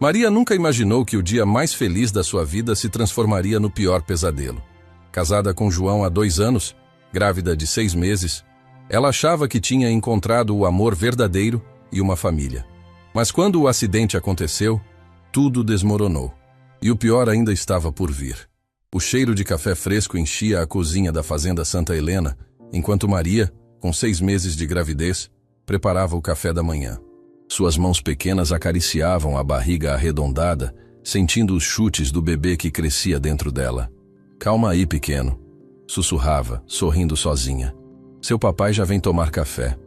Maria nunca imaginou que o dia mais feliz da sua vida se transformaria no pior pesadelo. Casada com João há 2 anos, grávida de 6 meses, ela achava que tinha encontrado o amor verdadeiro e uma família. Mas quando o acidente aconteceu, tudo desmoronou. E o pior ainda estava por vir. O cheiro de café fresco enchia a cozinha da fazenda Santa Helena, enquanto Maria, com 6 meses de gravidez, preparava o café da manhã. Suas mãos pequenas acariciavam a barriga arredondada, sentindo os chutes do bebê que crescia dentro dela. "Calma aí, pequeno", sussurrava, sorrindo sozinha. "Seu papai já vem tomar café."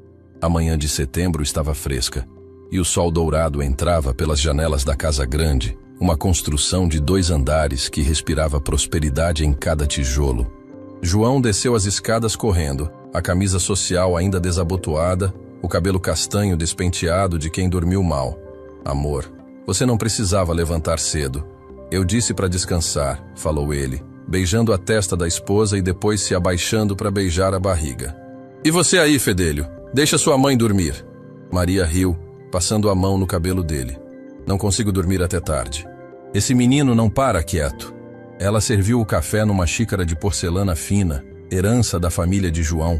A manhã de setembro estava fresca, e o sol dourado entrava pelas janelas da casa grande, uma construção de 2 andares que respirava prosperidade em cada tijolo. João desceu as escadas correndo, a camisa social ainda desabotoada, o cabelo castanho despenteado de quem dormiu mal. "Amor, você não precisava levantar cedo. Eu disse para descansar", falou ele, beijando a testa da esposa e depois se abaixando para beijar a barriga. "E você aí, fedelho? Deixa sua mãe dormir." Maria riu, passando a mão no cabelo dele. "Não consigo dormir até tarde. Esse menino não para quieto." Ela serviu o café numa xícara de porcelana fina, herança da família de João,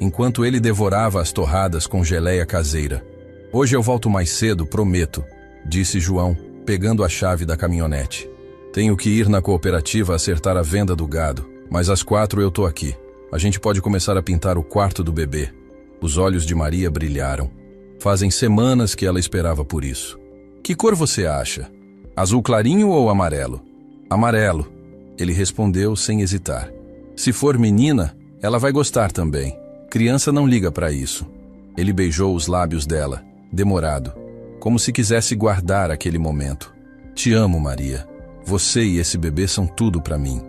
enquanto ele devorava as torradas com geleia caseira. "Hoje eu volto mais cedo, prometo", disse João, pegando a chave da caminhonete. "Tenho que ir na cooperativa acertar a venda do gado, mas às 4 eu tô aqui. A gente pode começar a pintar o quarto do bebê." Os olhos de Maria brilharam. Fazem semanas que ela esperava por isso. "Que cor você acha? Azul clarinho ou amarelo?" "Amarelo", ele respondeu sem hesitar. "Se for menina, ela vai gostar também. Criança não liga para isso." Ele beijou os lábios dela, demorado, como se quisesse guardar aquele momento. "Te amo, Maria. Você e esse bebê são tudo para mim."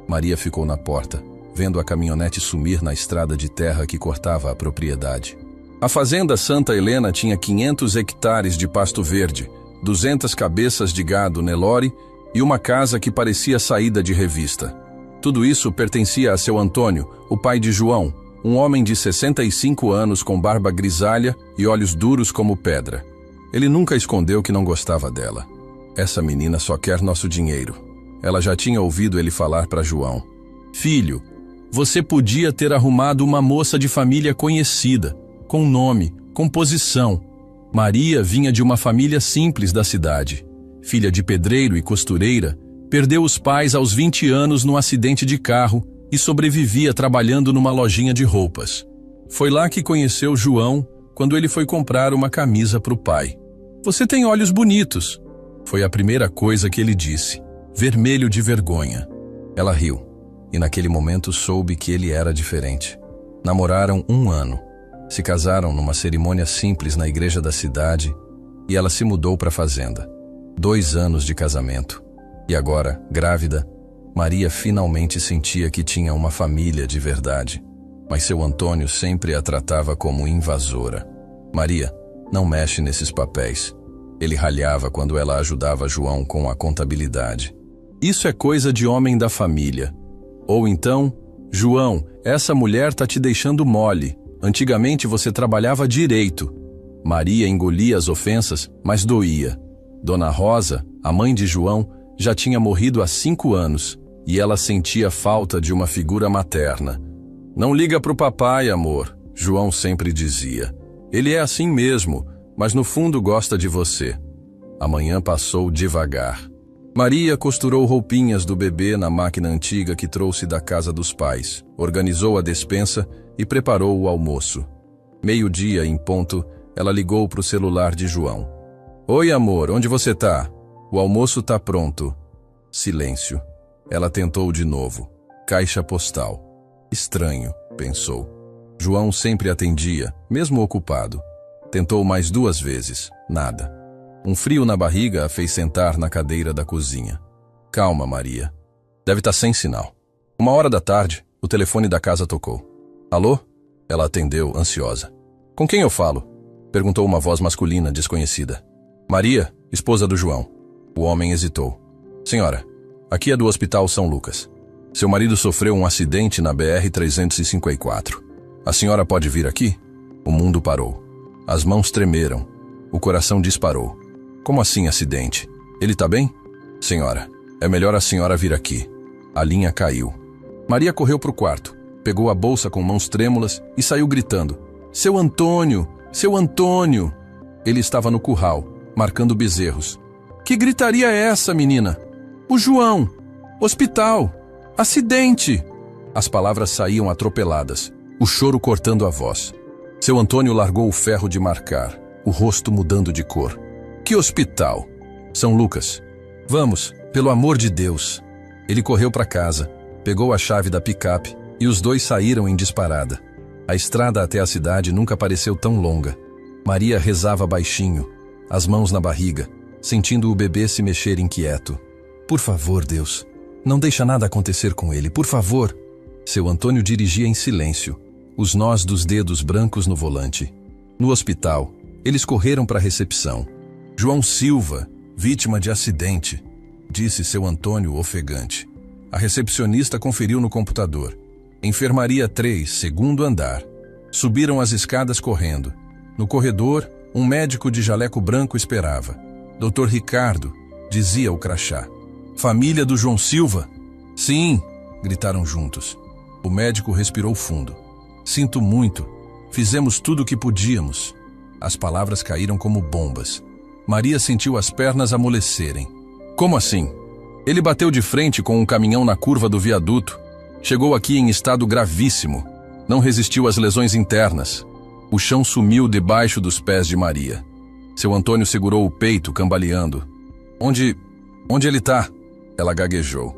Maria ficou na porta, vendo a caminhonete sumir na estrada de terra que cortava a propriedade. A fazenda Santa Helena tinha 500 hectares de pasto verde, 200 cabeças de gado Nelore e uma casa que parecia saída de revista. Tudo isso pertencia a seu Antônio, o pai de João, um homem de 65 anos com barba grisalha e olhos duros como pedra. Ele nunca escondeu que não gostava dela. "Essa menina só quer nosso dinheiro." Ela já tinha ouvido ele falar para João. "Filho, você podia ter arrumado uma moça de família conhecida, com nome, com posição." Maria vinha de uma família simples da cidade. Filha de pedreiro e costureira, perdeu os pais aos 20 anos num acidente de carro e sobrevivia trabalhando numa lojinha de roupas. Foi lá que conheceu João quando ele foi comprar uma camisa para o pai. "Você tem olhos bonitos", foi a primeira coisa que ele disse, vermelho de vergonha. Ela riu, e naquele momento soube que ele era diferente. Namoraram 1 ano. Se casaram numa cerimônia simples na igreja da cidade e ela se mudou para a fazenda. 2 anos de casamento. E agora, grávida, Maria finalmente sentia que tinha uma família de verdade. Mas seu Antônio sempre a tratava como invasora. "Maria, não mexe nesses papéis." Ele ralhava quando ela ajudava João com a contabilidade. "Isso é coisa de homem da família." Ou então, "João, essa mulher tá te deixando mole. Antigamente você trabalhava direito." Maria engolia as ofensas, mas doía. Dona Rosa, a mãe de João, já tinha morrido há 5 anos, e ela sentia falta de uma figura materna. "Não liga pro papai, amor", João sempre dizia. "Ele é assim mesmo, mas no fundo gosta de você." A manhã passou devagar. Maria costurou roupinhas do bebê na máquina antiga que trouxe da casa dos pais, organizou a despensa e preparou o almoço. 12:00 em ponto, ela ligou pro celular de João. "Oi, amor, onde você tá?" "O almoço tá pronto." Silêncio. Ela tentou de novo. Caixa postal. Estranho, pensou. João sempre atendia, mesmo ocupado. Tentou mais 2 vezes. Nada. Um frio na barriga a fez sentar na cadeira da cozinha. "Calma, Maria. Deve estar sem sinal." 1h da tarde, o telefone da casa tocou. "Alô?" Ela atendeu, ansiosa. "Com quem eu falo?" perguntou uma voz masculina desconhecida. "Maria, esposa do João." O homem hesitou. "Senhora, aqui é do Hospital São Lucas. Seu marido sofreu um acidente na BR-354. A senhora pode vir aqui?" O mundo parou. As mãos tremeram. O coração disparou. "Como assim acidente?" Ele tá bem? Senhora, é melhor a senhora vir aqui. A linha caiu. Maria correu pro quarto, pegou a bolsa com mãos trêmulas e saiu gritando: Seu Antônio! Seu Antônio! Ele estava no curral, marcando bezerros. Que gritaria é essa, menina? O João! Hospital! Acidente! As palavras saíam atropeladas, o choro cortando a voz. Seu Antônio largou o ferro de marcar, o rosto mudando de cor. Que hospital? São Lucas. Vamos, pelo amor de Deus. Ele correu para casa, pegou a chave da picape e os dois saíram em disparada. A estrada até a cidade nunca pareceu tão longa. Maria rezava baixinho, as mãos na barriga, sentindo o bebê se mexer inquieto. Por favor, Deus, não deixa nada acontecer com ele, por favor. Seu Antônio dirigia em silêncio, os nós dos dedos brancos no volante. No hospital, eles correram para a recepção. João Silva, vítima de acidente, disse seu Antônio ofegante. A recepcionista conferiu no computador. Enfermaria 3, segundo andar. Subiram as escadas correndo. No corredor, um médico de jaleco branco esperava. Dr. Ricardo, dizia o crachá. Família do João Silva? Sim, gritaram juntos. O médico respirou fundo. Sinto muito. Fizemos tudo o que podíamos. As palavras caíram como bombas. Maria sentiu as pernas amolecerem. Como assim? Ele bateu de frente com um caminhão na curva do viaduto. Chegou aqui em estado gravíssimo. Não resistiu às lesões internas. O chão sumiu debaixo dos pés de Maria. Seu Antônio segurou o peito, cambaleando. Onde ele tá? Ela gaguejou.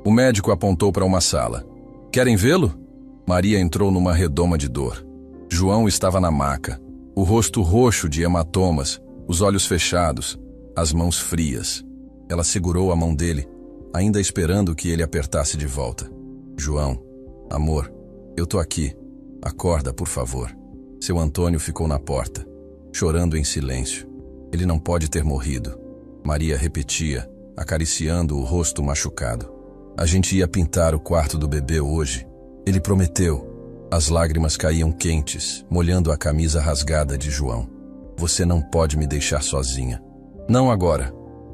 O médico apontou para uma sala. Querem vê-lo? Maria entrou numa redoma de dor. João estava na maca. O rosto roxo de hematomas, os olhos fechados, as mãos frias. Ela segurou a mão dele, ainda esperando que ele apertasse de volta. João, amor, eu tô aqui. Acorda, por favor. Seu Antônio ficou na porta, chorando em silêncio. Ele não pode ter morrido. Maria repetia, acariciando o rosto machucado. A gente ia pintar o quarto do bebê hoje. Ele prometeu. As lágrimas caíam quentes, molhando a camisa rasgada de João. Você não pode me deixar sozinha. Não agora.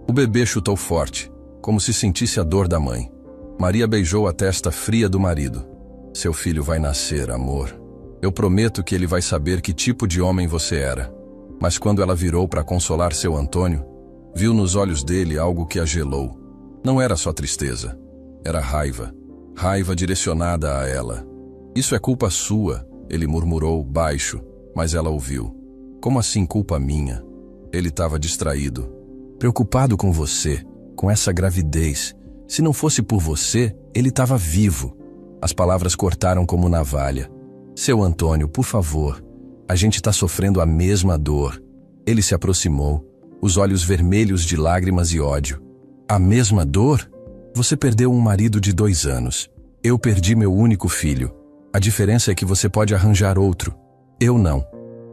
O bebê chutou forte, como se sentisse a dor da mãe. Maria beijou a testa fria do marido. Seu filho vai nascer, amor. Eu prometo que ele vai saber que tipo de homem você era. Mas quando ela virou para consolar seu Antônio, viu nos olhos dele algo que a gelou. Não era só tristeza. Era raiva. Raiva direcionada a ela. Isso é culpa sua, ele murmurou baixo, mas ela ouviu. Como assim culpa minha? Ele estava distraído. Preocupado com você, com essa gravidez. Se não fosse por você, ele estava vivo. As palavras cortaram como navalha. Seu Antônio, por favor, a gente está sofrendo a mesma dor. Ele se aproximou, os olhos vermelhos de lágrimas e ódio. A mesma dor? Você perdeu um marido de 2 anos. Eu perdi meu único filho. A diferença é que você pode arranjar outro. Eu não.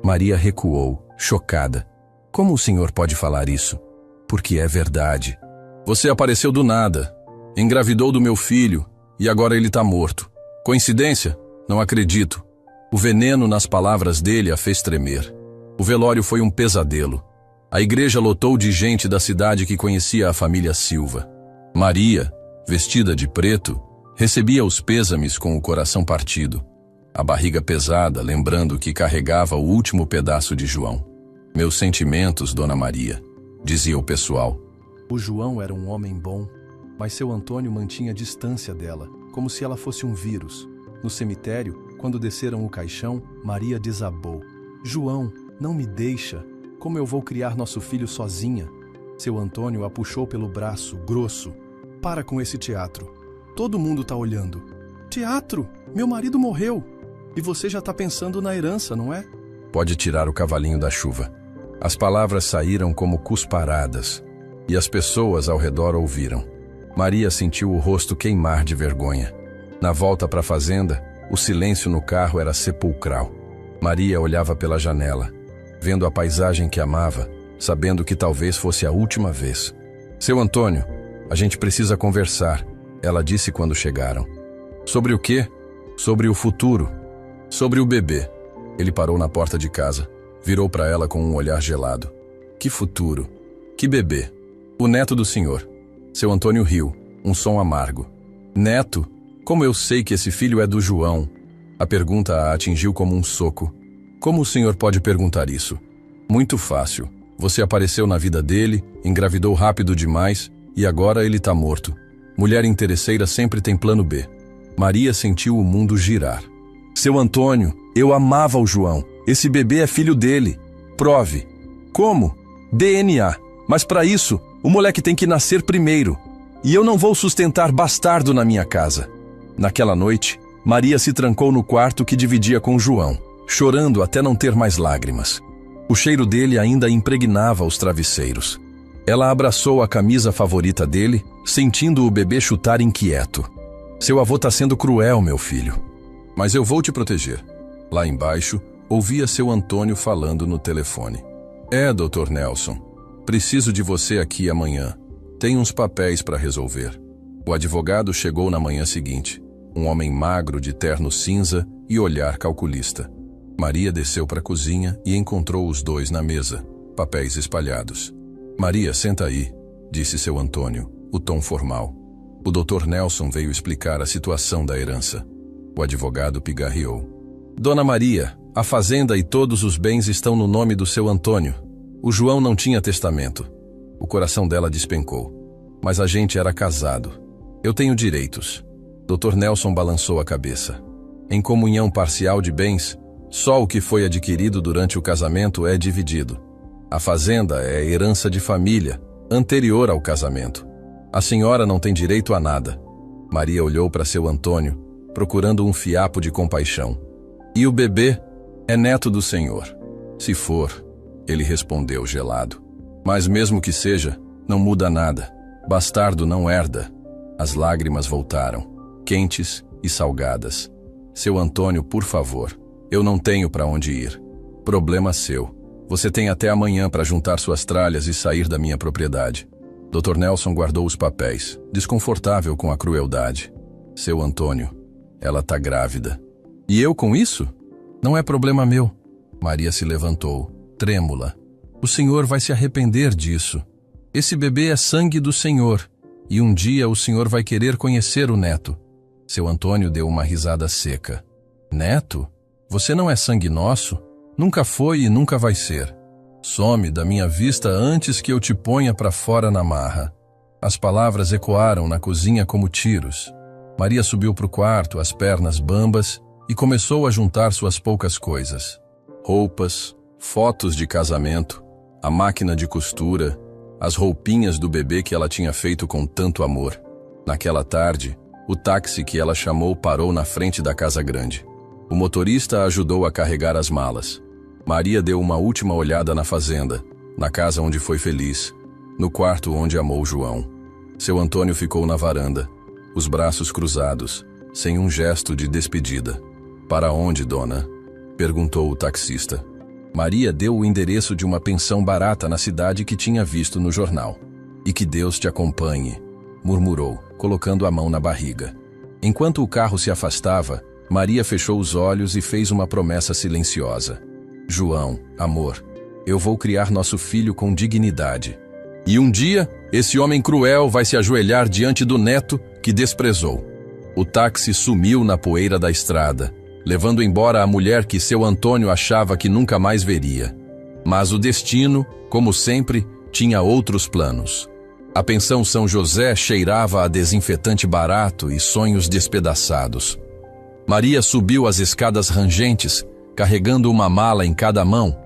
Maria recuou, chocada. Como o senhor pode falar isso? Porque é verdade. Você apareceu do nada. Engravidou do meu filho e agora ele está morto. Coincidência? Não acredito. O veneno nas palavras dele a fez tremer. O velório foi um pesadelo. A igreja lotou de gente da cidade que conhecia a família Silva. Maria, vestida de preto, recebia os pêsames com o coração partido, a barriga pesada, lembrando que carregava o último pedaço de João. Meus sentimentos, Dona Maria, dizia o pessoal. O João era um homem bom, mas seu Antônio mantinha distância dela, como se ela fosse um vírus. No cemitério, quando desceram o caixão, Maria desabou. João, não me deixa. Como eu vou criar nosso filho sozinha? Seu Antônio a puxou pelo braço, grosso. Para com esse teatro. Todo mundo tá olhando. Teatro? Meu marido morreu. E você já tá pensando na herança, não é? Pode tirar o cavalinho da chuva. As palavras saíram como cusparadas, e as pessoas ao redor ouviram. Maria sentiu o rosto queimar de vergonha. Na volta para a fazenda, o silêncio no carro era sepulcral. Maria olhava pela janela, vendo a paisagem que amava, sabendo que talvez fosse a última vez. Seu Antônio, a gente precisa conversar, ela disse quando chegaram. Sobre o quê? Sobre o futuro. Sobre o bebê. Ele parou na porta de casa, virou para ela com um olhar gelado. Que futuro? Que bebê? O neto do senhor. Seu Antônio riu, um som amargo. Neto? Como eu sei que esse filho é do João? A pergunta a atingiu como um soco. Como o senhor pode perguntar isso? Muito fácil. Você apareceu na vida dele, engravidou rápido demais e agora ele tá morto. Mulher interesseira sempre tem plano B. Maria sentiu o mundo girar. Seu Antônio, eu amava o João. Esse bebê é filho dele. Prove. Como? DNA. Mas para isso, o moleque tem que nascer primeiro. E eu não vou sustentar bastardo na minha casa. Naquela noite, Maria se trancou no quarto que dividia com João, chorando até não ter mais lágrimas. O cheiro dele ainda impregnava os travesseiros. Ela abraçou a camisa favorita dele, sentindo o bebê chutar inquieto. Seu avô tá sendo cruel, meu filho. Mas eu vou te proteger. Lá embaixo, ouvia seu Antônio falando no telefone. Dr. Nelson, preciso de você aqui amanhã. Tem uns papéis para resolver. O advogado chegou na manhã seguinte, um homem magro de terno cinza e olhar calculista. Maria desceu para a cozinha e encontrou os dois na mesa, papéis espalhados. Maria, senta aí, disse seu Antônio, o tom formal. O Dr. Nelson veio explicar a situação da herança. O advogado pigarreou. Dona Maria, a fazenda e todos os bens estão no nome do seu Antônio. O João não tinha testamento. O coração dela despencou. Mas a gente era casado. Eu tenho direitos. Dr. Nelson balançou a cabeça. Em comunhão parcial de bens, só o que foi adquirido durante o casamento é dividido. A fazenda é herança de família, anterior ao casamento. A senhora não tem direito a nada. Maria olhou para seu Antônio, procurando um fiapo de compaixão. E o bebê é neto do senhor. Se for, ele respondeu gelado. Mas mesmo que seja, não muda nada. Bastardo não herda. As lágrimas voltaram, quentes e salgadas. Seu Antônio, por favor, eu não tenho para onde ir. Problema seu. Você tem até amanhã para juntar suas tralhas e sair da minha propriedade. Dr. Nelson guardou os papéis, desconfortável com a crueldade. Seu Antônio, ela tá grávida. E eu com isso? Não é problema meu. Maria se levantou, trêmula. O senhor vai se arrepender disso. Esse bebê é sangue do senhor, e um dia o senhor vai querer conhecer o neto. Seu Antônio deu uma risada seca. Neto? Você não é sangue nosso? Nunca foi e nunca vai ser. Some da minha vista antes que eu te ponha para fora na marra. As palavras ecoaram na cozinha como tiros. Maria subiu para o quarto, as pernas bambas, e começou a juntar suas poucas coisas. Roupas, fotos de casamento, a máquina de costura, as roupinhas do bebê que ela tinha feito com tanto amor. Naquela tarde, o táxi que ela chamou parou na frente da casa grande. O motorista a ajudou a carregar as malas. Maria deu uma última olhada na fazenda, na casa onde foi feliz, no quarto onde amou João. Seu Antônio ficou na varanda, os braços cruzados, sem um gesto de despedida. Para onde, dona? Perguntou o taxista. Maria deu o endereço de uma pensão barata na cidade que tinha visto no jornal. E que Deus te acompanhe, murmurou, colocando a mão na barriga. Enquanto o carro se afastava, Maria fechou os olhos e fez uma promessa silenciosa. João, amor, eu vou criar nosso filho com dignidade. E um dia, esse homem cruel vai se ajoelhar diante do neto que desprezou. O táxi sumiu na poeira da estrada, levando embora a mulher que seu Antônio achava que nunca mais veria. Mas o destino, como sempre, tinha outros planos. A pensão São José cheirava a desinfetante barato e sonhos despedaçados. Maria subiu as escadas rangentes, carregando uma mala em cada mão,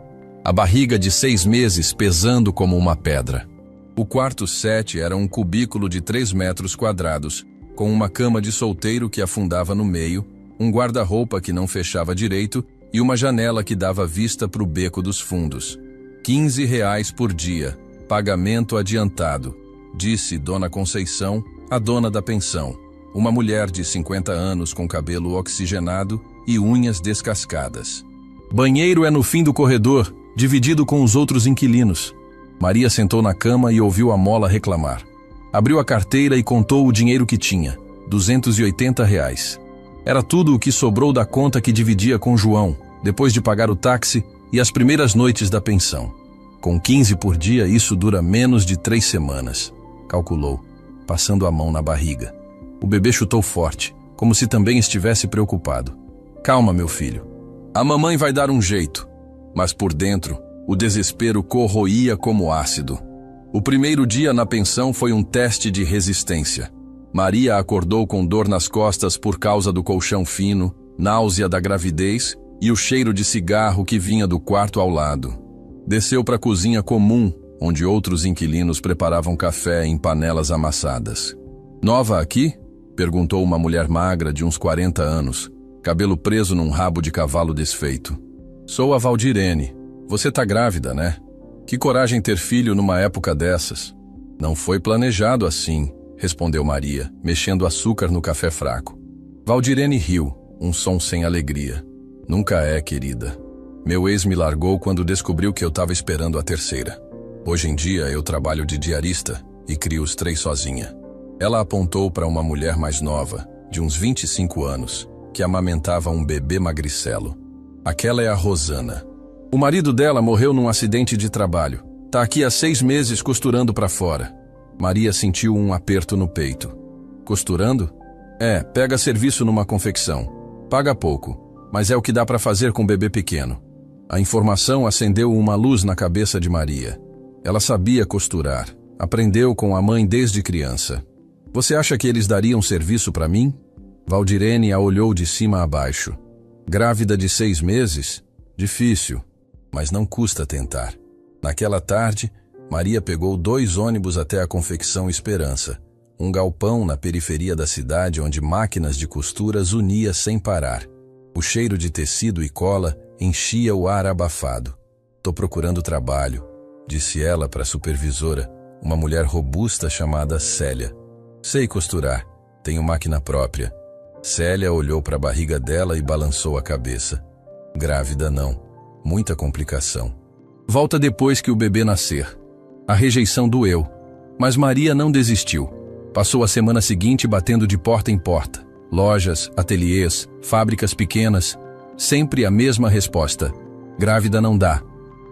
a barriga de 6 meses pesando como uma pedra. O quarto 7 era um cubículo de 3 metros quadrados, com uma cama de solteiro que afundava no meio, um guarda-roupa que não fechava direito e uma janela que dava vista para o beco dos fundos. R$ 15 por dia, pagamento adiantado, disse Dona Conceição, a dona da pensão, uma mulher de 50 anos com cabelo oxigenado e unhas descascadas. Banheiro é no fim do corredor, dividido com os outros inquilinos. Maria sentou na cama e ouviu a mola reclamar. Abriu a carteira e contou o dinheiro que tinha, R$ 280. Era tudo o que sobrou da conta que dividia com João, depois de pagar o táxi e as primeiras noites da pensão. Com 15 por dia, isso dura menos de 3 semanas, calculou, passando a mão na barriga. O bebê chutou forte, como se também estivesse preocupado. Calma, meu filho. A mamãe vai dar um jeito. Mas por dentro, o desespero corroía como ácido. O primeiro dia na pensão foi um teste de resistência. Maria acordou com dor nas costas por causa do colchão fino, náusea da gravidez e o cheiro de cigarro que vinha do quarto ao lado. Desceu para a cozinha comum, onde outros inquilinos preparavam café em panelas amassadas. Nova aqui? Perguntou uma mulher magra de uns 40 anos, cabelo preso num rabo de cavalo desfeito. Sou a Valdirene. Você tá grávida, né? Que coragem ter filho numa época dessas. Não foi planejado assim, respondeu Maria, mexendo açúcar no café fraco. Valdirene riu, um som sem alegria. Nunca é, querida. Meu ex me largou quando descobriu que eu estava esperando a terceira. Hoje em dia eu trabalho de diarista e crio os 3 sozinha. Ela apontou para uma mulher mais nova, de uns 25 anos, que amamentava um bebê magricelo. Aquela é a Rosana. O marido dela morreu num acidente de trabalho. Tá aqui há 6 meses costurando para fora. Maria sentiu um aperto no peito. Costurando? Pega serviço numa confecção. Paga pouco, mas é o que dá para fazer com bebê pequeno. A informação acendeu uma luz na cabeça de Maria. Ela sabia costurar. Aprendeu com a mãe desde criança. Você acha que eles dariam serviço para mim? Valdirene a olhou de cima a baixo. Grávida de 6 meses? Difícil, mas não custa tentar. Naquela tarde, Maria pegou 2 ônibus até a confecção Esperança, um galpão na periferia da cidade onde máquinas de costuras unia sem parar. O cheiro de tecido e cola enchia o ar abafado. Tô procurando trabalho, disse ela para a supervisora, uma mulher robusta chamada Célia. Sei costurar, tenho máquina própria. Célia olhou para a barriga dela e balançou a cabeça. Grávida não, muita complicação. Volta depois que o bebê nascer. A rejeição doeu, mas Maria não desistiu. Passou a semana seguinte batendo de porta em porta. Lojas, ateliês, fábricas pequenas, sempre a mesma resposta. Grávida não dá.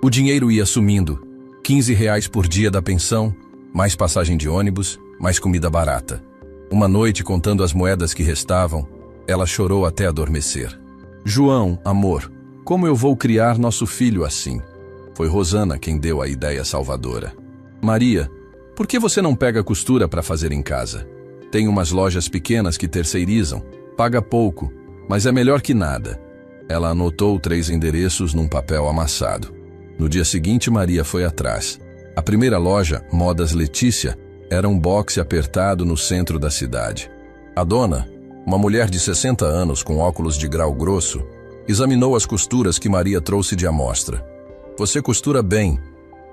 O dinheiro ia sumindo. R$ 15 por dia da pensão, mais passagem de ônibus, mais comida barata. Uma noite, contando as moedas que restavam, ela chorou até adormecer. João, amor, como eu vou criar nosso filho assim? Foi Rosana quem deu a ideia salvadora. Maria, por que você não pega costura para fazer em casa? Tem umas lojas pequenas que terceirizam, paga pouco, mas é melhor que nada. Ela anotou 3 endereços num papel amassado. No dia seguinte, Maria foi atrás. A primeira loja, Modas Letícia, era um boxe apertado no centro da cidade. A dona, uma mulher de 60 anos com óculos de grau grosso, examinou as costuras que Maria trouxe de amostra. Você costura bem,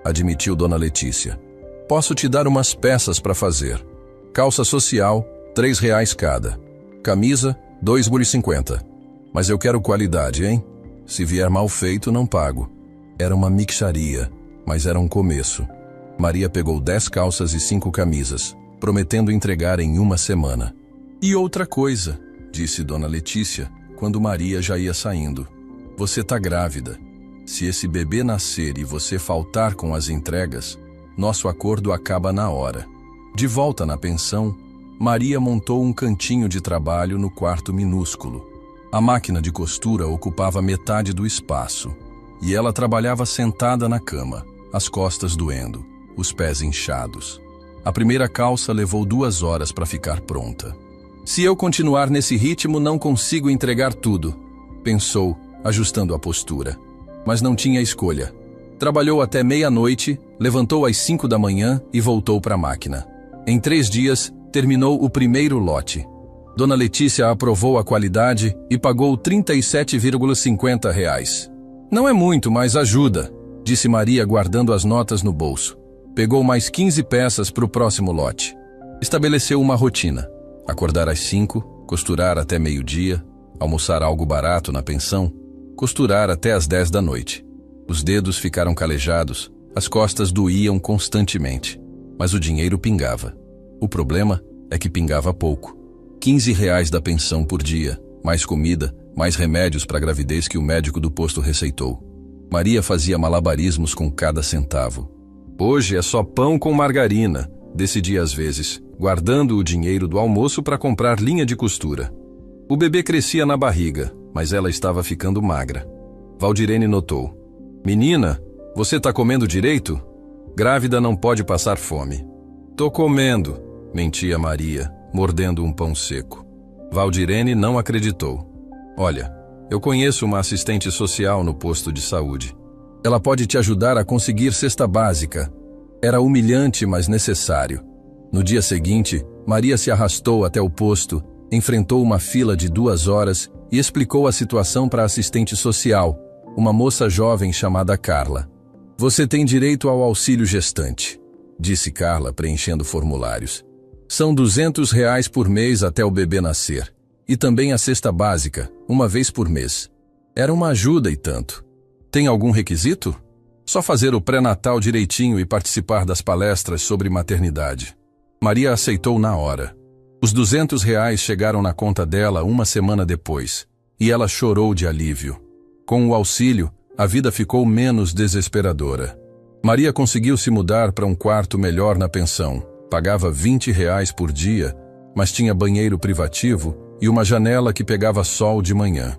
admitiu Dona Letícia. Posso te dar umas peças para fazer. Calça social, R$ 3 cada. Camisa, R$ 2,50. Mas eu quero qualidade, hein? Se vier mal feito, não pago. Era uma mixaria, mas era um começo. Maria pegou 10 calças e 5 camisas, prometendo entregar em 1 semana. E outra coisa, disse Dona Letícia, quando Maria já ia saindo. Você tá grávida. Se esse bebê nascer e você faltar com as entregas, nosso acordo acaba na hora. De volta na pensão, Maria montou um cantinho de trabalho no quarto minúsculo. A máquina de costura ocupava metade do espaço, e ela trabalhava sentada na cama, as costas doendo, os pés inchados. A primeira calça levou 2 horas para ficar pronta. Se eu continuar nesse ritmo, não consigo entregar tudo, pensou, ajustando a postura. Mas não tinha escolha. Trabalhou até meia-noite, levantou às 5 da manhã e voltou para a máquina. Em 3 dias, terminou o primeiro lote. Dona Letícia aprovou a qualidade e pagou R$ 37,50. Não é muito, mas ajuda, disse Maria guardando as notas no bolso. Pegou mais 15 peças para o próximo lote. Estabeleceu uma rotina. Acordar às 5, costurar até meio-dia, almoçar algo barato na pensão, costurar até às 10 da noite. Os dedos ficaram calejados, as costas doíam constantemente, mas o dinheiro pingava. O problema é que pingava pouco. R$ 15 da pensão por dia, mais comida, mais remédios para a gravidez que o médico do posto receitou. Maria fazia malabarismos com cada centavo. Hoje é só pão com margarina, decidia às vezes, guardando o dinheiro do almoço para comprar linha de costura. O bebê crescia na barriga, mas ela estava ficando magra. Valdirene notou. Menina, você tá comendo direito? Grávida não pode passar fome. Tô comendo, mentia Maria, mordendo um pão seco. Valdirene não acreditou. Olha, eu conheço uma assistente social no posto de saúde. Ela pode te ajudar a conseguir cesta básica. Era humilhante, mas necessário. No dia seguinte, Maria se arrastou até o posto, enfrentou uma fila de 2 horas e explicou a situação para a assistente social, uma moça jovem chamada Carla. Você tem direito ao auxílio gestante, disse Carla, preenchendo formulários. São R$ 200 por mês até o bebê nascer. E também a cesta básica, uma vez por mês. Era uma ajuda e tanto. Tem algum requisito? Só fazer o pré-natal direitinho e participar das palestras sobre maternidade. Maria aceitou na hora. Os R$ 200 chegaram na conta dela uma semana depois, e ela chorou de alívio. Com o auxílio, a vida ficou menos desesperadora. Maria conseguiu se mudar para um quarto melhor na pensão, pagava R$ 20 por dia, mas tinha banheiro privativo e uma janela que pegava sol de manhã.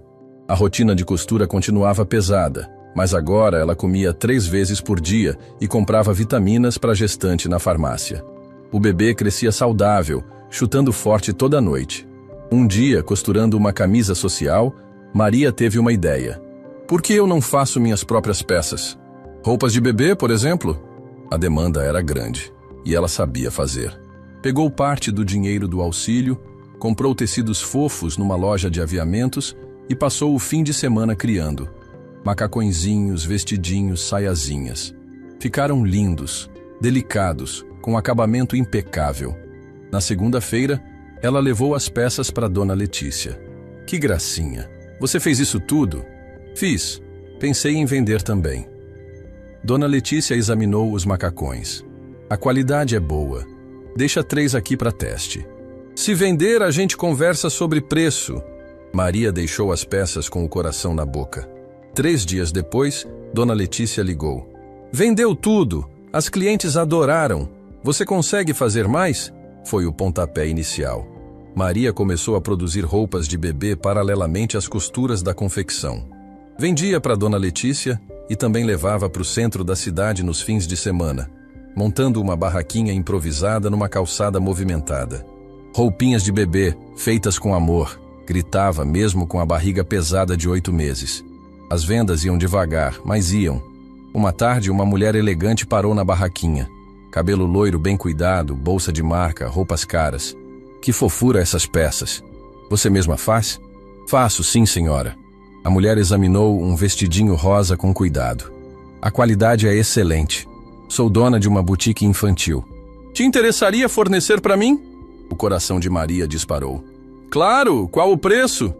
A rotina de costura continuava pesada, mas agora ela comia 3 vezes por dia e comprava vitaminas para a gestante na farmácia. O bebê crescia saudável, chutando forte toda noite. Um dia, costurando uma camisa social, Maria teve uma ideia. Por que eu não faço minhas próprias peças? Roupas de bebê, por exemplo? A demanda era grande, e ela sabia fazer. Pegou parte do dinheiro do auxílio, comprou tecidos fofos numa loja de aviamentos e passou o fim de semana criando. Macacõezinhos, vestidinhos, saiazinhas. Ficaram lindos, delicados, com acabamento impecável. Na segunda-feira, ela levou as peças para Dona Letícia. Que gracinha! Você fez isso tudo? Fiz. Pensei em vender também. Dona Letícia examinou os macacões. A qualidade é boa. Deixa 3 aqui para teste. Se vender, a gente conversa sobre preço. Maria deixou as peças com o coração na boca. 3 dias depois, Dona Letícia ligou. Vendeu tudo. As clientes adoraram. Você consegue fazer mais? Foi o pontapé inicial. Maria começou a produzir roupas de bebê paralelamente às costuras da confecção. Vendia para Dona Letícia e também levava para o centro da cidade nos fins de semana, montando uma barraquinha improvisada numa calçada movimentada. Roupinhas de bebê, feitas com amor, gritava mesmo com a barriga pesada de 8 meses. As vendas iam devagar, mas iam. Uma tarde, uma mulher elegante parou na barraquinha. Cabelo loiro bem cuidado, bolsa de marca, roupas caras. Que fofura essas peças. Você mesma faz? Faço, sim, senhora. A mulher examinou um vestidinho rosa com cuidado. A qualidade é excelente. Sou dona de uma boutique infantil. Te interessaria fornecer para mim? O coração de Maria disparou. Claro, qual o preço?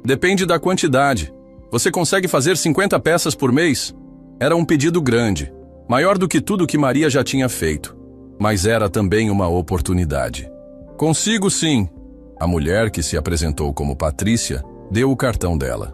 Depende da quantidade. Você consegue fazer 50 peças por mês? Era um pedido grande, maior do que tudo que Maria já tinha feito. Mas era também uma oportunidade. Consigo sim. A mulher, que se apresentou como Patrícia, deu o cartão dela.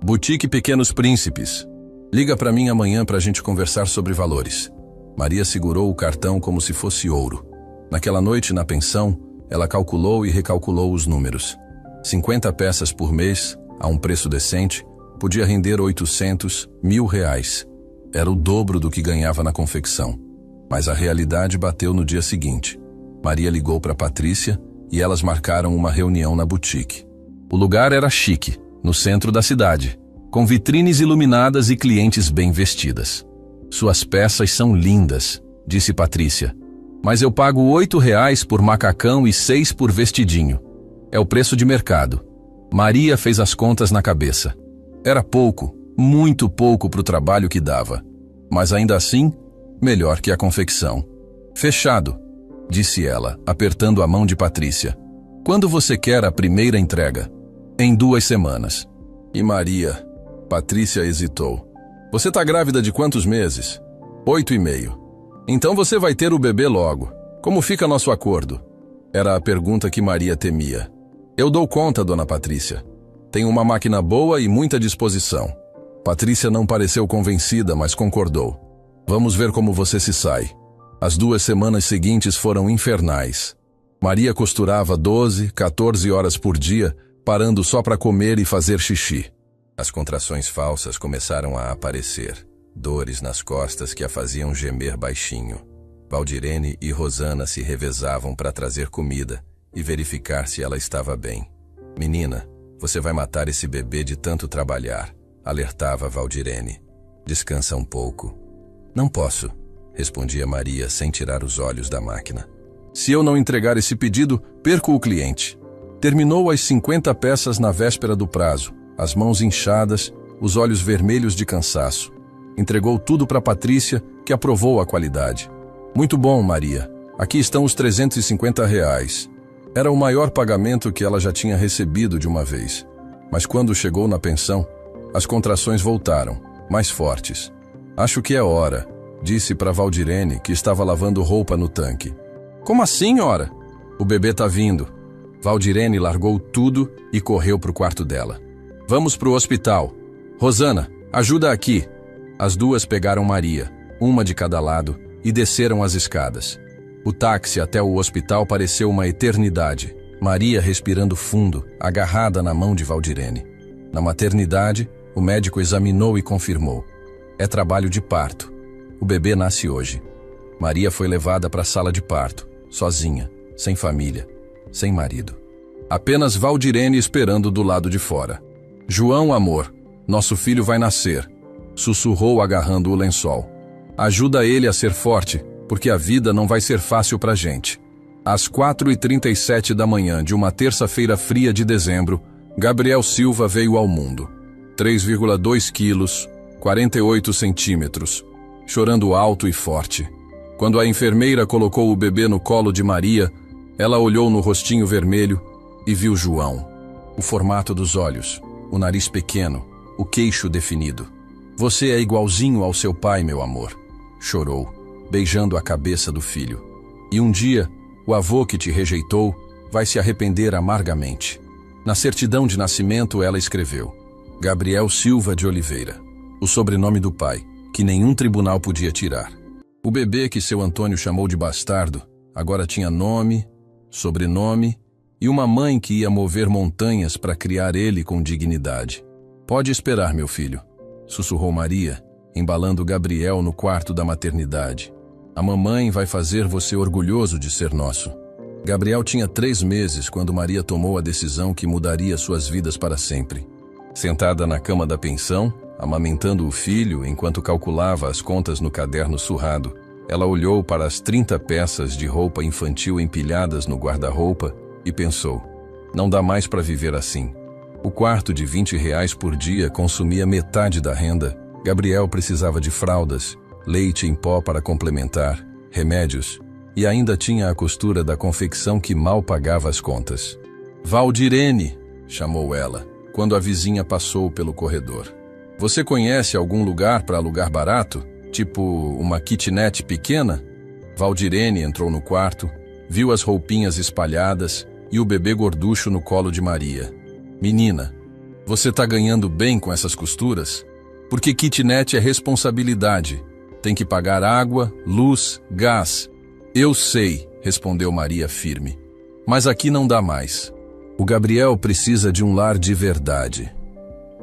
Boutique Pequenos Príncipes. Liga para mim amanhã para a gente conversar sobre valores. Maria segurou o cartão como se fosse ouro. Naquela noite, na pensão, ela calculou e recalculou os números. 50 peças por mês, a um preço decente, podia render 800 mil reais. Era o dobro do que ganhava na confecção. Mas a realidade bateu no dia seguinte. Maria ligou para Patrícia e elas marcaram uma reunião na boutique. O lugar era chique, no centro da cidade, com vitrines iluminadas e clientes bem vestidas. Suas peças são lindas, disse Patrícia. Mas eu pago R$ 8 por macacão e 6 por vestidinho. É o preço de mercado. Maria fez as contas na cabeça. Era pouco, muito pouco para o trabalho que dava. Mas ainda assim, melhor que a confecção. Fechado, disse ela, apertando a mão de Patrícia. Quando você quer a primeira entrega? Em 2 semanas. E Maria? Patrícia hesitou. Você tá grávida de quantos meses? 8,5. Então você vai ter o bebê logo. Como fica nosso acordo? Era a pergunta que Maria temia. Eu dou conta, dona Patrícia. Tenho uma máquina boa e muita disposição. Patrícia não pareceu convencida, mas concordou. Vamos ver como você se sai. As 2 semanas seguintes foram infernais. Maria costurava 12, 14 horas por dia, parando só para comer e fazer xixi. As contrações falsas começaram a aparecer, dores nas costas que a faziam gemer baixinho. Valdirene e Rosana se revezavam para trazer comida e verificar se ela estava bem. Menina, você vai matar esse bebê de tanto trabalhar, alertava Valdirene. Descansa um pouco. Não posso, respondia Maria sem tirar os olhos da máquina. Se eu não entregar esse pedido, perco o cliente. Terminou as 50 peças na véspera do prazo, as mãos inchadas, os olhos vermelhos de cansaço. Entregou tudo para Patrícia, que aprovou a qualidade. Muito bom, Maria. Aqui estão os R$ 350. Era o maior pagamento que ela já tinha recebido de uma vez. Mas quando chegou na pensão, as contrações voltaram, mais fortes. Acho que é hora, disse para Valdirene, que estava lavando roupa no tanque. Como assim, ora? O bebê tá vindo. Valdirene largou tudo e correu para o quarto dela. Vamos para o hospital. Rosana, ajuda aqui. As 2 pegaram Maria, uma de cada lado, e desceram as escadas. O táxi até o hospital pareceu uma eternidade. Maria respirando fundo, agarrada na mão de Valdirene. Na maternidade, o médico examinou e confirmou. É trabalho de parto. O bebê nasce hoje. Maria foi levada para a sala de parto, sozinha, sem família, sem marido. Apenas Valdirene esperando do lado de fora. João, amor, nosso filho vai nascer, sussurrou agarrando o lençol. Ajuda ele a ser forte, porque a vida não vai ser fácil pra gente. Às 4h37 da manhã de uma terça-feira fria de dezembro, Gabriel Silva veio ao mundo. 3,2 quilos, 48 centímetros, chorando alto e forte. Quando a enfermeira colocou o bebê no colo de Maria, ela olhou no rostinho vermelho e viu João. O formato dos olhos, o nariz pequeno, o queixo definido. Você é igualzinho ao seu pai, meu amor, chorou, beijando a cabeça do filho. E um dia, o avô que te rejeitou vai se arrepender amargamente. Na certidão de nascimento ela escreveu: Gabriel Silva de Oliveira, o sobrenome do pai, que nenhum tribunal podia tirar. O bebê que seu Antônio chamou de bastardo, agora tinha nome, sobrenome e uma mãe que ia mover montanhas para criar ele com dignidade. Pode esperar, meu filho, sussurrou Maria, embalando Gabriel no quarto da maternidade. A mamãe vai fazer você orgulhoso de ser nosso. Gabriel tinha 3 meses quando Maria tomou a decisão que mudaria suas vidas para sempre. Sentada na cama da pensão, amamentando o filho enquanto calculava as contas no caderno surrado, ela olhou para as 30 peças de roupa infantil empilhadas no guarda-roupa e pensou: não dá mais para viver assim. O quarto de R$ 20 por dia consumia metade da renda. Gabriel precisava de fraldas, leite em pó para complementar, remédios, e ainda tinha a costura da confecção que mal pagava as contas. Valdirene, chamou ela, quando a vizinha passou pelo corredor. Você conhece algum lugar para alugar barato? Tipo uma kitnet pequena? Valdirene entrou no quarto, viu as roupinhas espalhadas e o bebê gorducho no colo de Maria. Menina, você tá ganhando bem com essas costuras? Porque kitnet é responsabilidade. Tem que pagar água, luz, gás. Eu sei, respondeu Maria firme. Mas aqui não dá mais. O Gabriel precisa de um lar de verdade.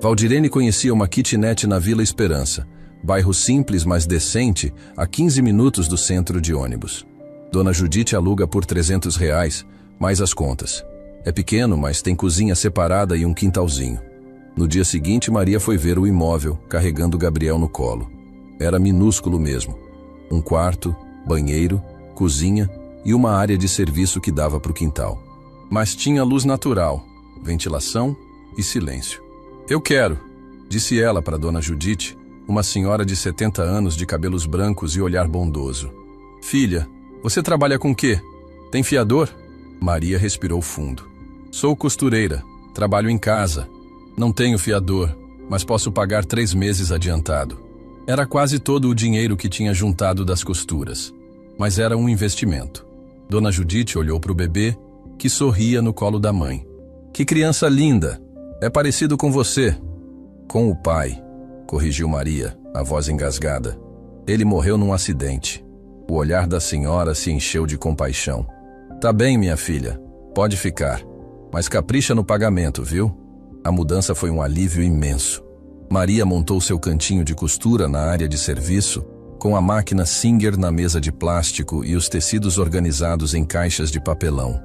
Valdirene conhecia uma kitnet na Vila Esperança, bairro simples, mas decente, a 15 minutos do centro de ônibus. Dona Judite aluga por R$ 300, mais as contas. É pequeno, mas tem cozinha separada e um quintalzinho. No dia seguinte, Maria foi ver o imóvel, carregando Gabriel no colo. Era minúsculo mesmo. Um quarto, banheiro, cozinha e uma área de serviço que dava para o quintal. Mas tinha luz natural, ventilação e silêncio. Eu quero, disse ela para Dona Judite, uma senhora de 70 anos de cabelos brancos e olhar bondoso. Filha, você trabalha com quê? Tem fiador? Maria respirou fundo. Sou costureira, trabalho em casa. Não tenho fiador, mas posso pagar 3 meses adiantado. Era quase todo o dinheiro que tinha juntado das costuras, mas era um investimento. Dona Judite olhou para o bebê, que sorria no colo da mãe. Que criança linda! É parecido com você. Com o pai. corrigiu Maria, a voz engasgada. Ele morreu num acidente. O olhar da senhora se encheu de compaixão. Tá bem, minha filha, pode ficar. Mas capricha no pagamento, viu? A mudança foi um alívio imenso. Maria montou seu cantinho de costura na área de serviço, com a máquina Singer na mesa de plástico e os tecidos organizados em caixas de papelão.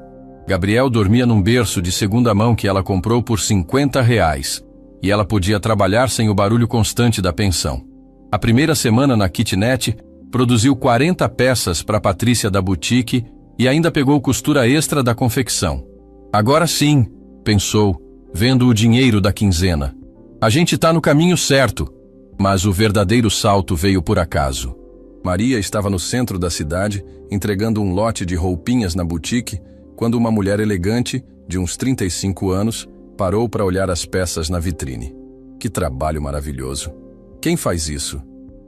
Gabriel dormia num berço de segunda mão que ela comprou por R$50, e ela podia trabalhar sem o barulho constante da pensão. A primeira semana na kitnet, produziu 40 peças para Patrícia da boutique e ainda pegou costura extra da confecção. Agora sim, pensou, vendo o dinheiro da quinzena. A gente está no caminho certo, mas o verdadeiro salto veio por acaso. Maria estava no centro da cidade, entregando um lote de roupinhas na boutique, quando uma mulher elegante, de uns 35 anos, parou para olhar as peças na vitrine. Que trabalho maravilhoso! Quem faz isso?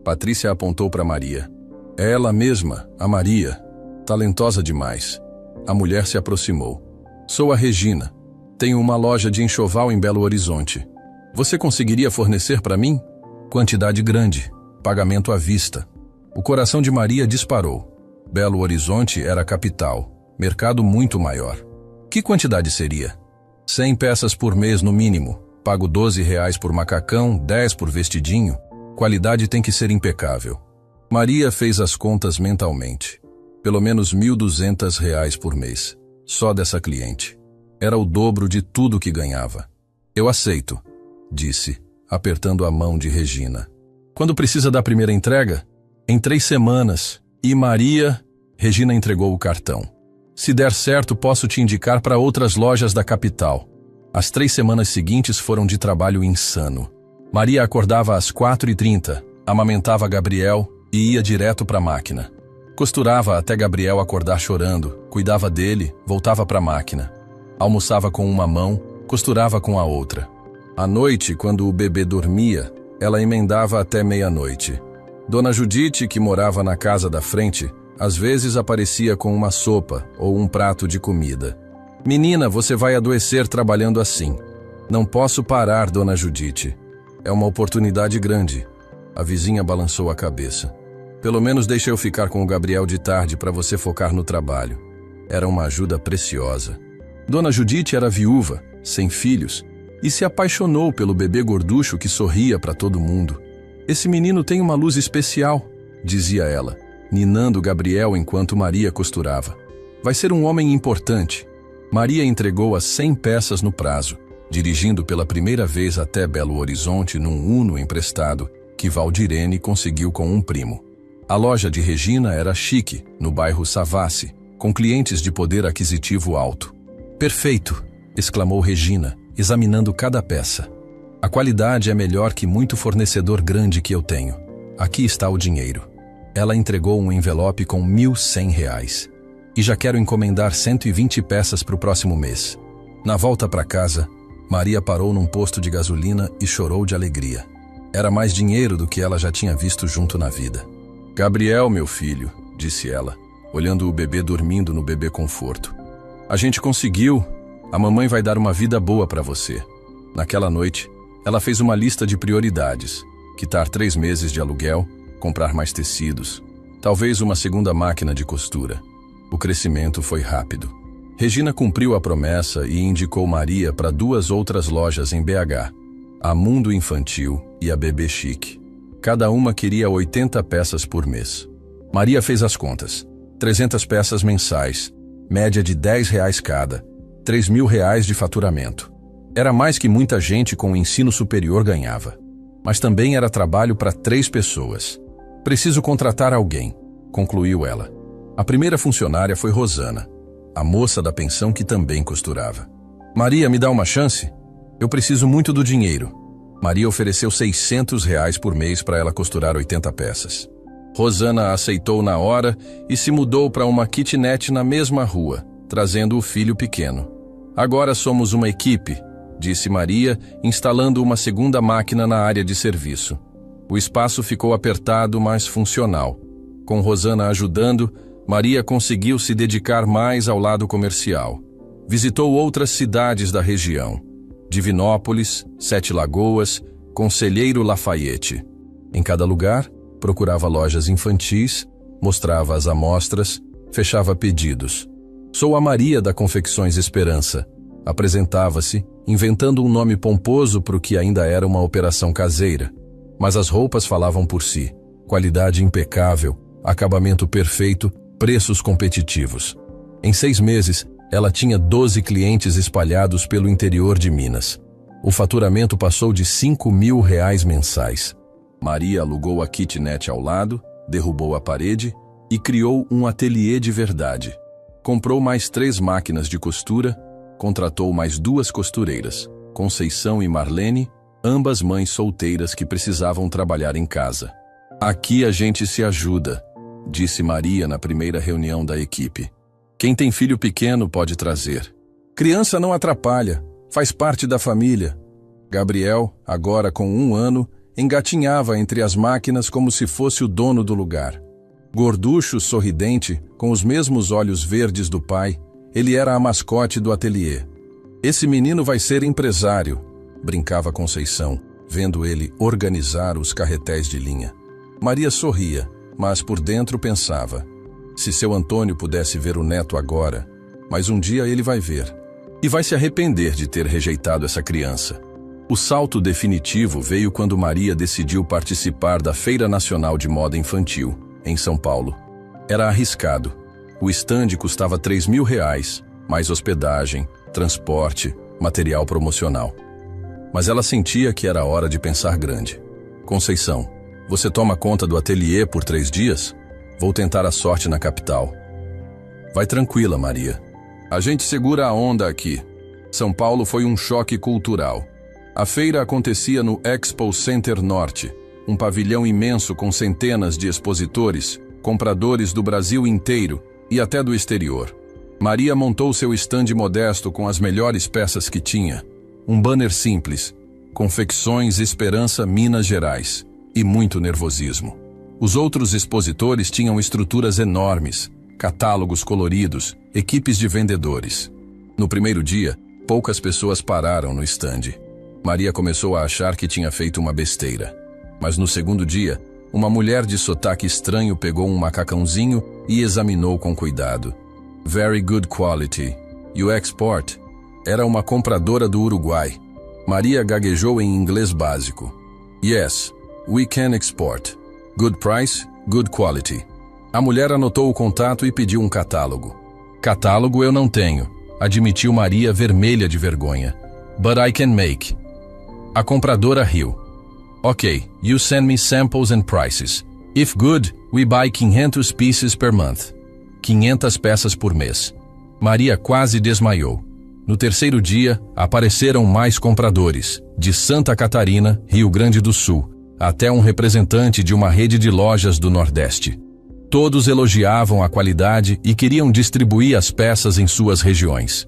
Patrícia apontou para Maria. É ela mesma, a Maria. Talentosa demais. A mulher se aproximou. Sou a Regina. Tenho uma loja de enxoval em Belo Horizonte. Você conseguiria fornecer para mim? Quantidade grande. Pagamento à vista. O coração de Maria disparou. Belo Horizonte era a capital. Mercado muito maior. Que quantidade seria? 100 peças por mês no mínimo. Pago R$12 por macacão, 10 por vestidinho. Qualidade tem que ser impecável. Maria fez as contas mentalmente. Pelo menos R$1.200 por mês. Só dessa cliente. Era o dobro de tudo que ganhava. Eu aceito, disse, apertando a mão de Regina. Quando precisa da primeira entrega? Em 3 semanas. E Maria... Regina entregou o cartão. Se der certo, posso te indicar para outras lojas da capital. As 3 semanas seguintes foram de trabalho insano. Maria acordava às 4h30, amamentava Gabriel e ia direto para a máquina. Costurava até Gabriel acordar chorando, cuidava dele, voltava para a máquina. Almoçava com uma mão, costurava com a outra. À noite, quando o bebê dormia, ela emendava até meia-noite. Dona Judite, que morava na casa da frente, às vezes aparecia com uma sopa ou um prato de comida. Menina, você vai adoecer trabalhando assim. Não posso parar, Dona Judite. É uma oportunidade grande. A vizinha balançou a cabeça. Pelo menos deixa eu ficar com o Gabriel de tarde para você focar no trabalho. Era uma ajuda preciosa. Dona Judite era viúva, sem filhos, e se apaixonou pelo bebê gorducho que sorria para todo mundo. Esse menino tem uma luz especial, dizia ela, ninando Gabriel enquanto Maria costurava. Vai ser um homem importante. Maria entregou as 100 peças no prazo, dirigindo pela primeira vez até Belo Horizonte num Uno emprestado que Valdirene conseguiu com um primo. A loja de Regina era chique, no bairro Savassi, com clientes de poder aquisitivo alto. Perfeito, exclamou Regina, examinando cada peça. A qualidade é melhor que muito fornecedor grande que eu tenho. Aqui está o dinheiro. Ela entregou um envelope com R$1.100. E já quero encomendar 120 peças para o próximo mês. Na volta para casa, Maria parou num posto de gasolina e chorou de alegria. Era mais dinheiro do que ela já tinha visto junto na vida. Gabriel, meu filho, disse ela, olhando o bebê dormindo no bebê conforto. A gente conseguiu. A mamãe vai dar uma vida boa para você. Naquela noite, ela fez uma lista de prioridades. Quitar 3 meses de aluguel, comprar mais tecidos, talvez uma segunda máquina de costura. O crescimento foi rápido. Regina cumpriu a promessa e indicou Maria para 2 outras lojas em BH, a Mundo Infantil e a Bebê Chique. Cada uma queria 80 peças por mês. Maria fez as contas. 300 peças mensais, média de R$10 cada, R$3.000 de faturamento. Era mais que muita gente com o ensino superior ganhava. Mas também era trabalho para 3 pessoas. Preciso contratar alguém, concluiu ela. A primeira funcionária foi Rosana, a moça da pensão que também costurava. Maria, me dá uma chance? Eu preciso muito do dinheiro. Maria ofereceu R$600 por mês para ela costurar 80 peças. Rosana aceitou na hora e se mudou para uma kitnet na mesma rua, trazendo o filho pequeno. Agora somos uma equipe, disse Maria, instalando uma segunda máquina na área de serviço. O espaço ficou apertado, mas funcional. Com Rosana ajudando, Maria conseguiu se dedicar mais ao lado comercial. Visitou outras cidades da região. Divinópolis, 7 Lagoas, Conselheiro Lafayette. Em cada lugar, procurava lojas infantis, mostrava as amostras, fechava pedidos. Sou a Maria da Confecções Esperança. Apresentava-se, inventando um nome pomposo para o que ainda era uma operação caseira. Mas as roupas falavam por si. Qualidade impecável, acabamento perfeito, preços competitivos. Em 6 meses, ela tinha 12 clientes espalhados pelo interior de Minas. O faturamento passou de R$ 5.000 mensais. Maria alugou a kitnet ao lado, derrubou a parede e criou um ateliê de verdade. Comprou mais 3 máquinas de costura, contratou mais 2 costureiras, Conceição e Marlene, ambas mães solteiras que precisavam trabalhar em casa. Aqui a gente se ajuda, disse Maria na primeira reunião da equipe. Quem tem filho pequeno pode trazer. Criança não atrapalha, faz parte da família. Gabriel, agora com 1 ano, engatinhava entre as máquinas como se fosse o dono do lugar. Gorducho, sorridente, com os mesmos olhos verdes do pai, ele era a mascote do ateliê. Esse menino vai ser empresário, brincava Conceição, vendo ele organizar os carretéis de linha. Maria sorria, mas por dentro pensava: se seu Antônio pudesse ver o neto agora, mas um dia ele vai ver. E vai se arrepender de ter rejeitado essa criança. O salto definitivo veio quando Maria decidiu participar da Feira Nacional de Moda Infantil, em São Paulo. Era arriscado. O estande custava R$ 3.000, mais hospedagem, transporte, material promocional. Mas ela sentia que era hora de pensar grande. Conceição, você toma conta do ateliê por 3 dias? Vou tentar a sorte na capital. Vai tranquila, Maria. A gente segura a onda aqui. São Paulo foi um choque cultural. A feira acontecia no Expo Center Norte, um pavilhão imenso com centenas de expositores, compradores do Brasil inteiro e até do exterior. Maria montou seu estande modesto com as melhores peças que tinha. Um banner simples, Confecções Esperança Minas Gerais, e muito nervosismo. Os outros expositores tinham estruturas enormes, catálogos coloridos, equipes de vendedores. No primeiro dia, poucas pessoas pararam no estande. Maria começou a achar que tinha feito uma besteira. Mas no segundo dia, uma mulher de sotaque estranho pegou um macacãozinho e examinou com cuidado. Very good quality. You export? Era uma compradora do Uruguai. Maria gaguejou em inglês básico. Yes, we can export. Good price, good quality. A mulher anotou o contato e pediu um catálogo. Catálogo eu não tenho, admitiu Maria vermelha de vergonha. But I can make. A compradora riu. Ok, you send me samples and prices. If good, we buy 500 pieces per month. 500 peças por mês. Maria quase desmaiou. No terceiro dia, apareceram mais compradores, de Santa Catarina, Rio Grande do Sul, até um representante de uma rede de lojas do Nordeste. Todos elogiavam a qualidade e queriam distribuir as peças em suas regiões.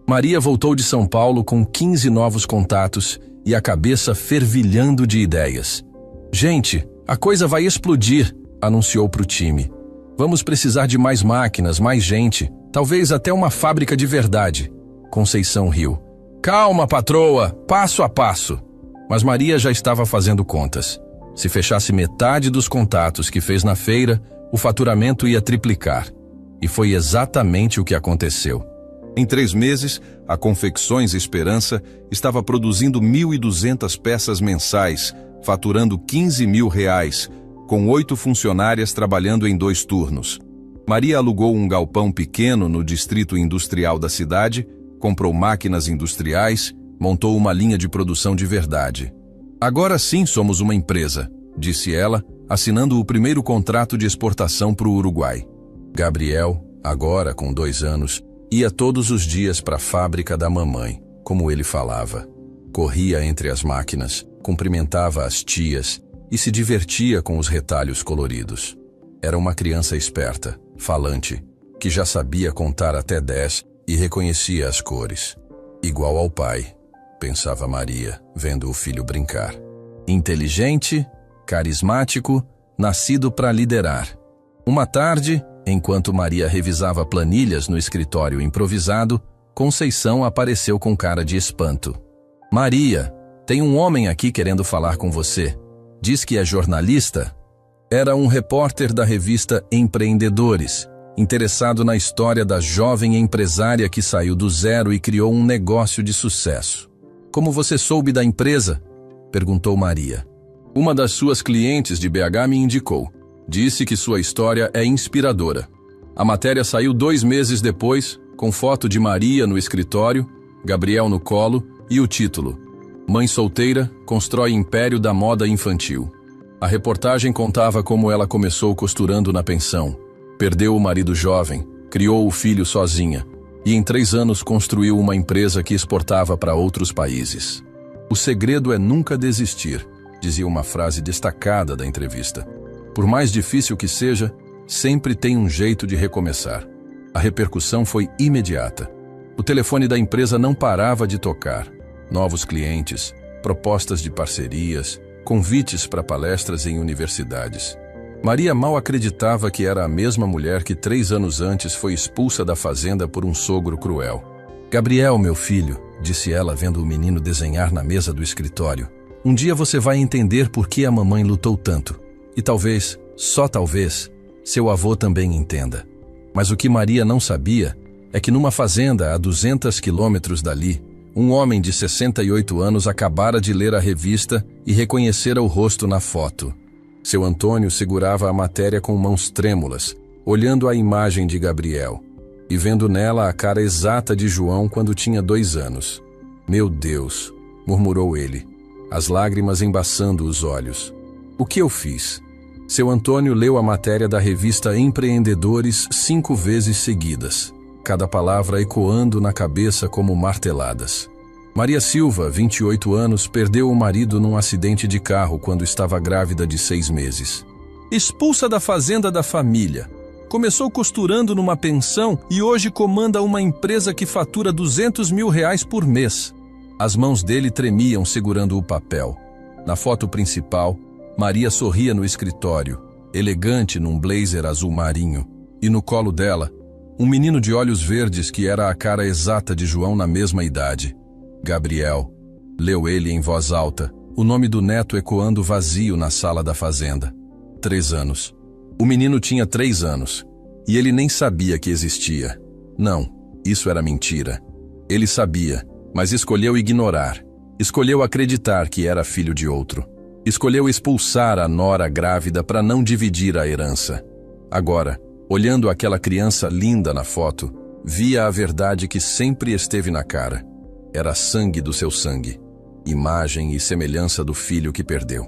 Maria voltou de São Paulo com 15 novos contatos e a cabeça fervilhando de ideias. Gente, a coisa vai explodir, anunciou para o time. Vamos precisar de mais máquinas, mais gente, talvez até uma fábrica de verdade. Conceição riu. Calma, patroa, passo a passo. Mas Maria já estava fazendo contas. Se fechasse metade dos contatos que fez na feira, o faturamento ia triplicar. E foi exatamente o que aconteceu. Em 3 meses, a Confecções Esperança estava produzindo 1.200 peças mensais, faturando R$ 15.000, com 8 funcionárias trabalhando em 2 turnos. Maria alugou um galpão pequeno no distrito industrial da cidade, comprou máquinas industriais, montou uma linha de produção de verdade. Agora sim somos uma empresa, disse ela, assinando o primeiro contrato de exportação para o Uruguai. Gabriel, agora com 2 anos, ia todos os dias para a fábrica da mamãe, como ele falava. Corria entre as máquinas, cumprimentava as tias e se divertia com os retalhos coloridos. Era uma criança esperta, falante, que já sabia contar até 10 e reconhecia as cores. Igual ao pai, pensava Maria, vendo o filho brincar. Inteligente, carismático, nascido para liderar. Uma tarde, enquanto Maria revisava planilhas no escritório improvisado, Conceição apareceu com cara de espanto. Maria, Tem um homem aqui querendo falar com você. Diz que é jornalista? Era um repórter da revista Empreendedores, interessado na história da jovem empresária que saiu do zero e criou um negócio de sucesso. Como você soube da empresa? Perguntou Maria. Uma das suas clientes de BH me indicou. Disse que sua história é inspiradora. A matéria saiu 2 meses depois, com foto de Maria no escritório, Gabriel no colo e o título: Mãe solteira constrói império da moda infantil. A reportagem contava como ela começou costurando na pensão, perdeu o marido jovem, criou o filho sozinha e em 3 anos construiu uma empresa que exportava para outros países. O segredo é nunca desistir, dizia uma frase destacada da entrevista. Por mais difícil que seja, sempre tem um jeito de recomeçar. A repercussão foi imediata. O telefone da empresa não parava de tocar. Novos clientes, propostas de parcerias, convites para palestras em universidades. Maria mal acreditava que era a mesma mulher que 3 anos antes foi expulsa da fazenda por um sogro cruel. Gabriel, meu filho, disse ela vendo o menino desenhar na mesa do escritório. Um dia você vai entender por que a mamãe lutou tanto. E talvez, só talvez, seu avô também entenda. Mas o que Maria não sabia é que numa fazenda a 200 quilômetros dali, um homem de 68 anos acabara de ler a revista e reconhecera o rosto na foto. Seu Antônio segurava a matéria com mãos trêmulas, olhando a imagem de Gabriel e vendo nela a cara exata de João quando tinha 2 anos. Meu Deus, murmurou ele, as lágrimas embaçando os olhos. O que eu fiz? Seu Antônio leu a matéria da revista Empreendedores 5 vezes seguidas, cada palavra ecoando na cabeça como marteladas. Maria Silva, 28 anos, perdeu o marido num acidente de carro quando estava grávida de 6 meses. Expulsa da fazenda da família. Começou costurando numa pensão e hoje comanda uma empresa que fatura R$200 mil por mês. As mãos dele tremiam segurando o papel. Na foto principal, Maria sorria no escritório, elegante num blazer azul marinho, e no colo dela, um menino de olhos verdes que era a cara exata de João na mesma idade. Gabriel, leu ele em voz alta, o nome do neto ecoando vazio na sala da fazenda. 3 anos. O menino tinha 3 anos, e ele nem sabia que existia. Não, isso era mentira. Ele sabia, mas escolheu ignorar. Escolheu acreditar que era filho de outro. Escolheu expulsar a nora grávida para não dividir a herança. Agora, olhando aquela criança linda na foto, via a verdade que sempre esteve na cara. Era sangue do seu sangue, imagem e semelhança do filho que perdeu.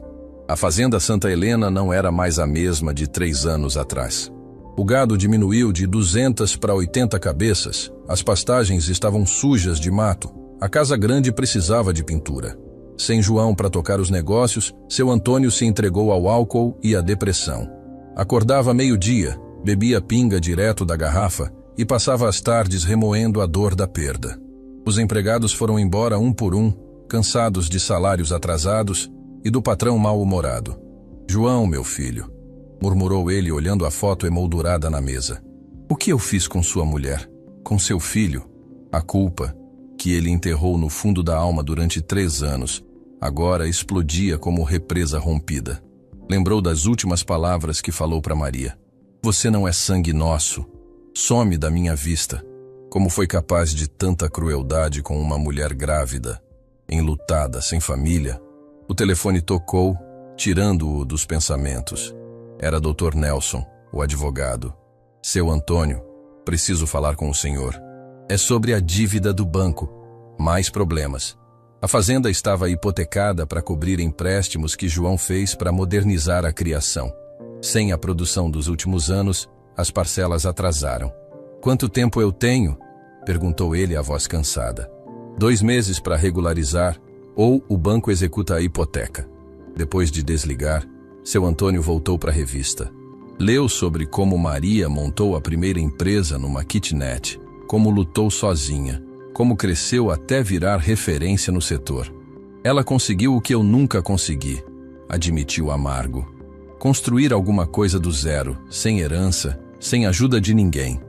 A fazenda Santa Helena não era mais a mesma de 3 anos atrás. O gado diminuiu de 200 para 80 cabeças, as pastagens estavam sujas de mato, a casa grande precisava de pintura. Sem João para tocar os negócios, seu Antônio se entregou ao álcool e à depressão. Acordava meio-dia, bebia pinga direto da garrafa e passava as tardes remoendo a dor da perda. Os empregados foram embora um por um, cansados de salários atrasados e do patrão mal-humorado. João, meu filho, murmurou ele olhando a foto emoldurada na mesa. O que eu fiz com sua mulher? Com seu filho? A culpa, que ele enterrou no fundo da alma durante 3 anos, agora explodia como represa rompida. Lembrou das últimas palavras que falou para Maria. Você não é sangue nosso. Some da minha vista. Como foi capaz de tanta crueldade com uma mulher grávida, enlutada, sem família? O telefone tocou, tirando-o dos pensamentos. Era Dr. Nelson, o advogado. Seu Antônio, preciso falar com o senhor. É sobre a dívida do banco. Mais problemas. A fazenda estava hipotecada para cobrir empréstimos que João fez para modernizar a criação. Sem a produção dos últimos anos, as parcelas atrasaram. Quanto tempo eu tenho? Perguntou ele a voz cansada. 2 meses para regularizar, ou o banco executa a hipoteca. Depois de desligar, seu Antônio voltou para a revista. Leu sobre como Maria montou a primeira empresa numa kitnet, como lutou sozinha, como cresceu até virar referência no setor. Ela conseguiu o que eu nunca consegui, admitiu amargo. Construir alguma coisa do zero, sem herança, sem ajuda de ninguém.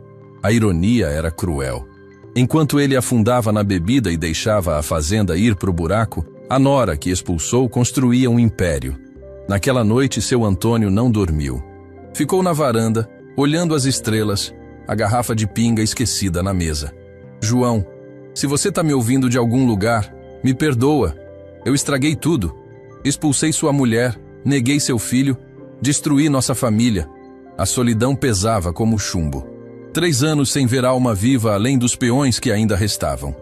A ironia era cruel. Enquanto ele afundava na bebida e deixava a fazenda ir para o buraco, A nora que expulsou construía um império. Naquela noite, seu Antônio não dormiu. Ficou na varanda, olhando as estrelas, a garrafa de pinga esquecida na mesa. João, se você está me ouvindo de algum lugar, me perdoa. Eu estraguei tudo. Expulsei sua mulher, neguei seu filho, destruí nossa família. A solidão pesava como chumbo. 3 anos sem ver alma viva além dos peões que ainda restavam.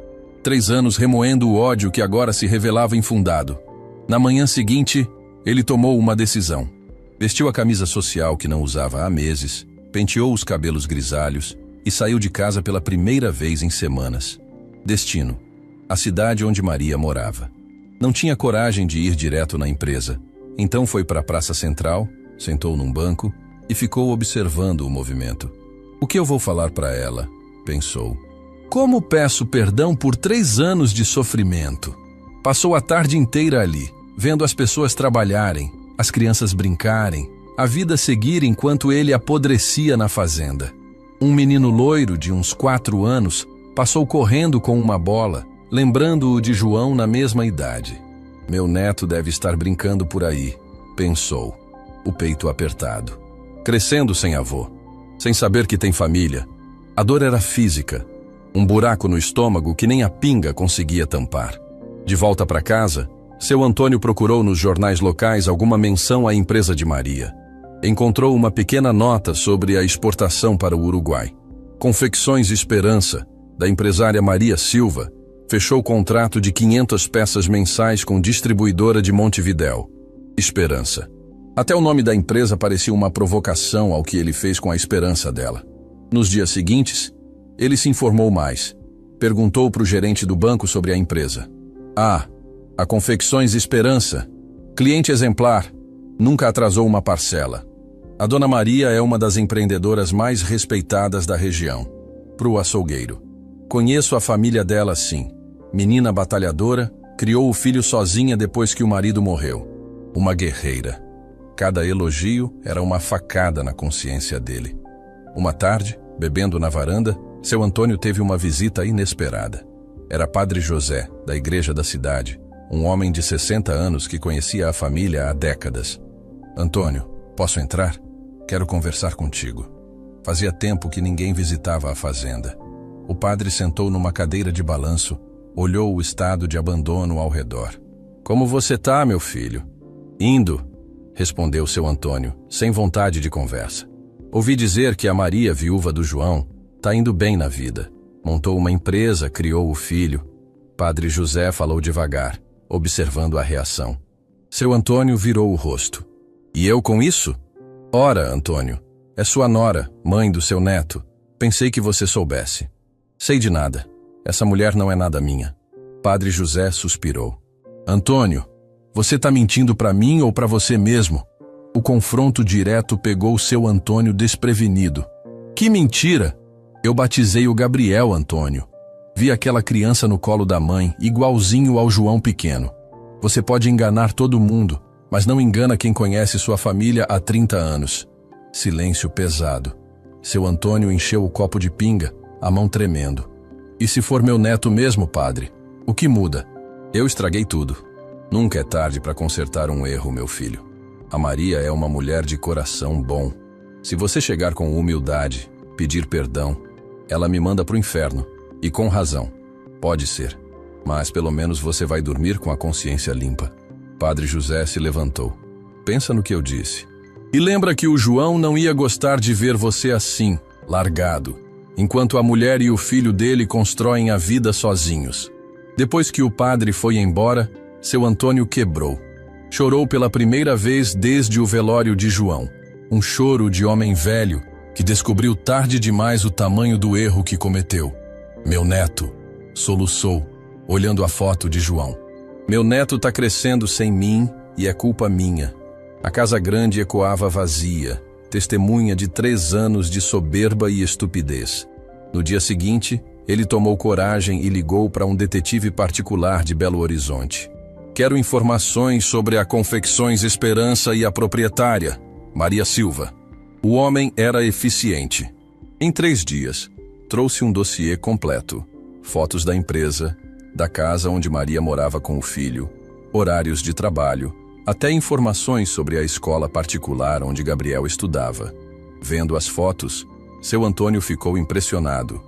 3 anos remoendo o ódio que agora se revelava infundado. Na manhã seguinte, ele tomou uma decisão. Vestiu a camisa social que não usava há meses, penteou os cabelos grisalhos e saiu de casa pela primeira vez em semanas. Destino: a cidade onde Maria morava. Não tinha coragem de ir direto na empresa. Então foi para a Praça Central, sentou num banco e ficou observando o movimento. O que eu vou falar para ela? Pensou. Como peço perdão por 3 anos de sofrimento? Passou a tarde inteira ali, vendo as pessoas trabalharem, as crianças brincarem, a vida seguir enquanto ele apodrecia na fazenda. Um menino loiro de uns 4 anos passou correndo com uma bola, lembrando-o de João na mesma idade. Meu neto deve estar brincando por aí, pensou, o peito apertado. Crescendo sem avô, sem saber que tem família. A dor era física, um buraco no estômago que nem a pinga conseguia tampar. De volta para casa, seu Antônio procurou nos jornais locais alguma menção à empresa de Maria. Encontrou uma pequena nota sobre a exportação para o Uruguai. Confecções Esperança, da empresária Maria Silva, fechou contrato de 500 peças mensais com distribuidora de Montevidéu. Esperança. Até o nome da empresa parecia uma provocação ao que ele fez com a esperança dela. Nos dias seguintes, ele se informou mais. Perguntou para o gerente do banco sobre a empresa. A Confecções Esperança, cliente exemplar, nunca atrasou uma parcela. A dona Maria é uma das empreendedoras mais respeitadas da região. Pro açougueiro. Conheço a família dela sim. Menina batalhadora, criou o filho sozinha depois que o marido morreu. Uma guerreira. Cada elogio era uma facada na consciência dele. Uma tarde, bebendo na varanda, seu Antônio teve uma visita inesperada. Era Padre José, da igreja da cidade, um homem de 60 anos que conhecia a família há décadas. Antônio, posso entrar? Quero conversar contigo. Fazia tempo que ninguém visitava a fazenda. O padre sentou numa cadeira de balanço, olhou o estado de abandono ao redor. Como você tá, meu filho? Indo, respondeu seu Antônio, sem vontade de conversa. Ouvi dizer que a Maria, viúva do João, tá indo bem na vida. Montou uma empresa, criou o filho. Padre José falou devagar, observando a reação. Seu Antônio virou o rosto. E eu com isso? Ora, Antônio, é sua nora, mãe do seu neto. Pensei que você soubesse. Sei de nada. Essa mulher não é nada minha. Padre José suspirou. Antônio, você tá mentindo para mim ou para você mesmo? O confronto direto pegou seu Antônio desprevenido. Que mentira! Eu batizei o Gabriel, Antônio. Vi aquela criança no colo da mãe, igualzinho ao João pequeno. Você pode enganar todo mundo, mas não engana quem conhece sua família há 30 anos. Silêncio pesado. Seu Antônio encheu o copo de pinga, a mão tremendo. E se for meu neto mesmo, padre? O que muda? Eu estraguei tudo. Nunca é tarde para consertar um erro, meu filho. A Maria é uma mulher de coração bom. Se você chegar com humildade, pedir perdão, ela me manda pro inferno. E com razão. Pode ser. Mas pelo menos você vai dormir com a consciência limpa. Padre José se levantou. Pensa no que eu disse. E lembra que o João não ia gostar de ver você assim, largado, enquanto a mulher e o filho dele constroem a vida sozinhos. Depois que o padre foi embora, seu Antônio quebrou. Chorou pela primeira vez desde o velório de João. Um choro de homem velho que descobriu tarde demais o tamanho do erro que cometeu. Meu neto, soluçou, olhando a foto de João. Meu neto tá crescendo sem mim e é culpa minha. A casa grande ecoava vazia, testemunha de 3 anos de soberba e estupidez. No dia seguinte, ele tomou coragem e ligou para um detetive particular de Belo Horizonte. Quero informações sobre a Confecções Esperança e a proprietária, Maria Silva. O homem era eficiente. Em 3 dias, trouxe um dossiê completo. Fotos da empresa, da casa onde Maria morava com o filho, horários de trabalho, até informações sobre a escola particular onde Gabriel estudava. Vendo as fotos, seu Antônio ficou impressionado.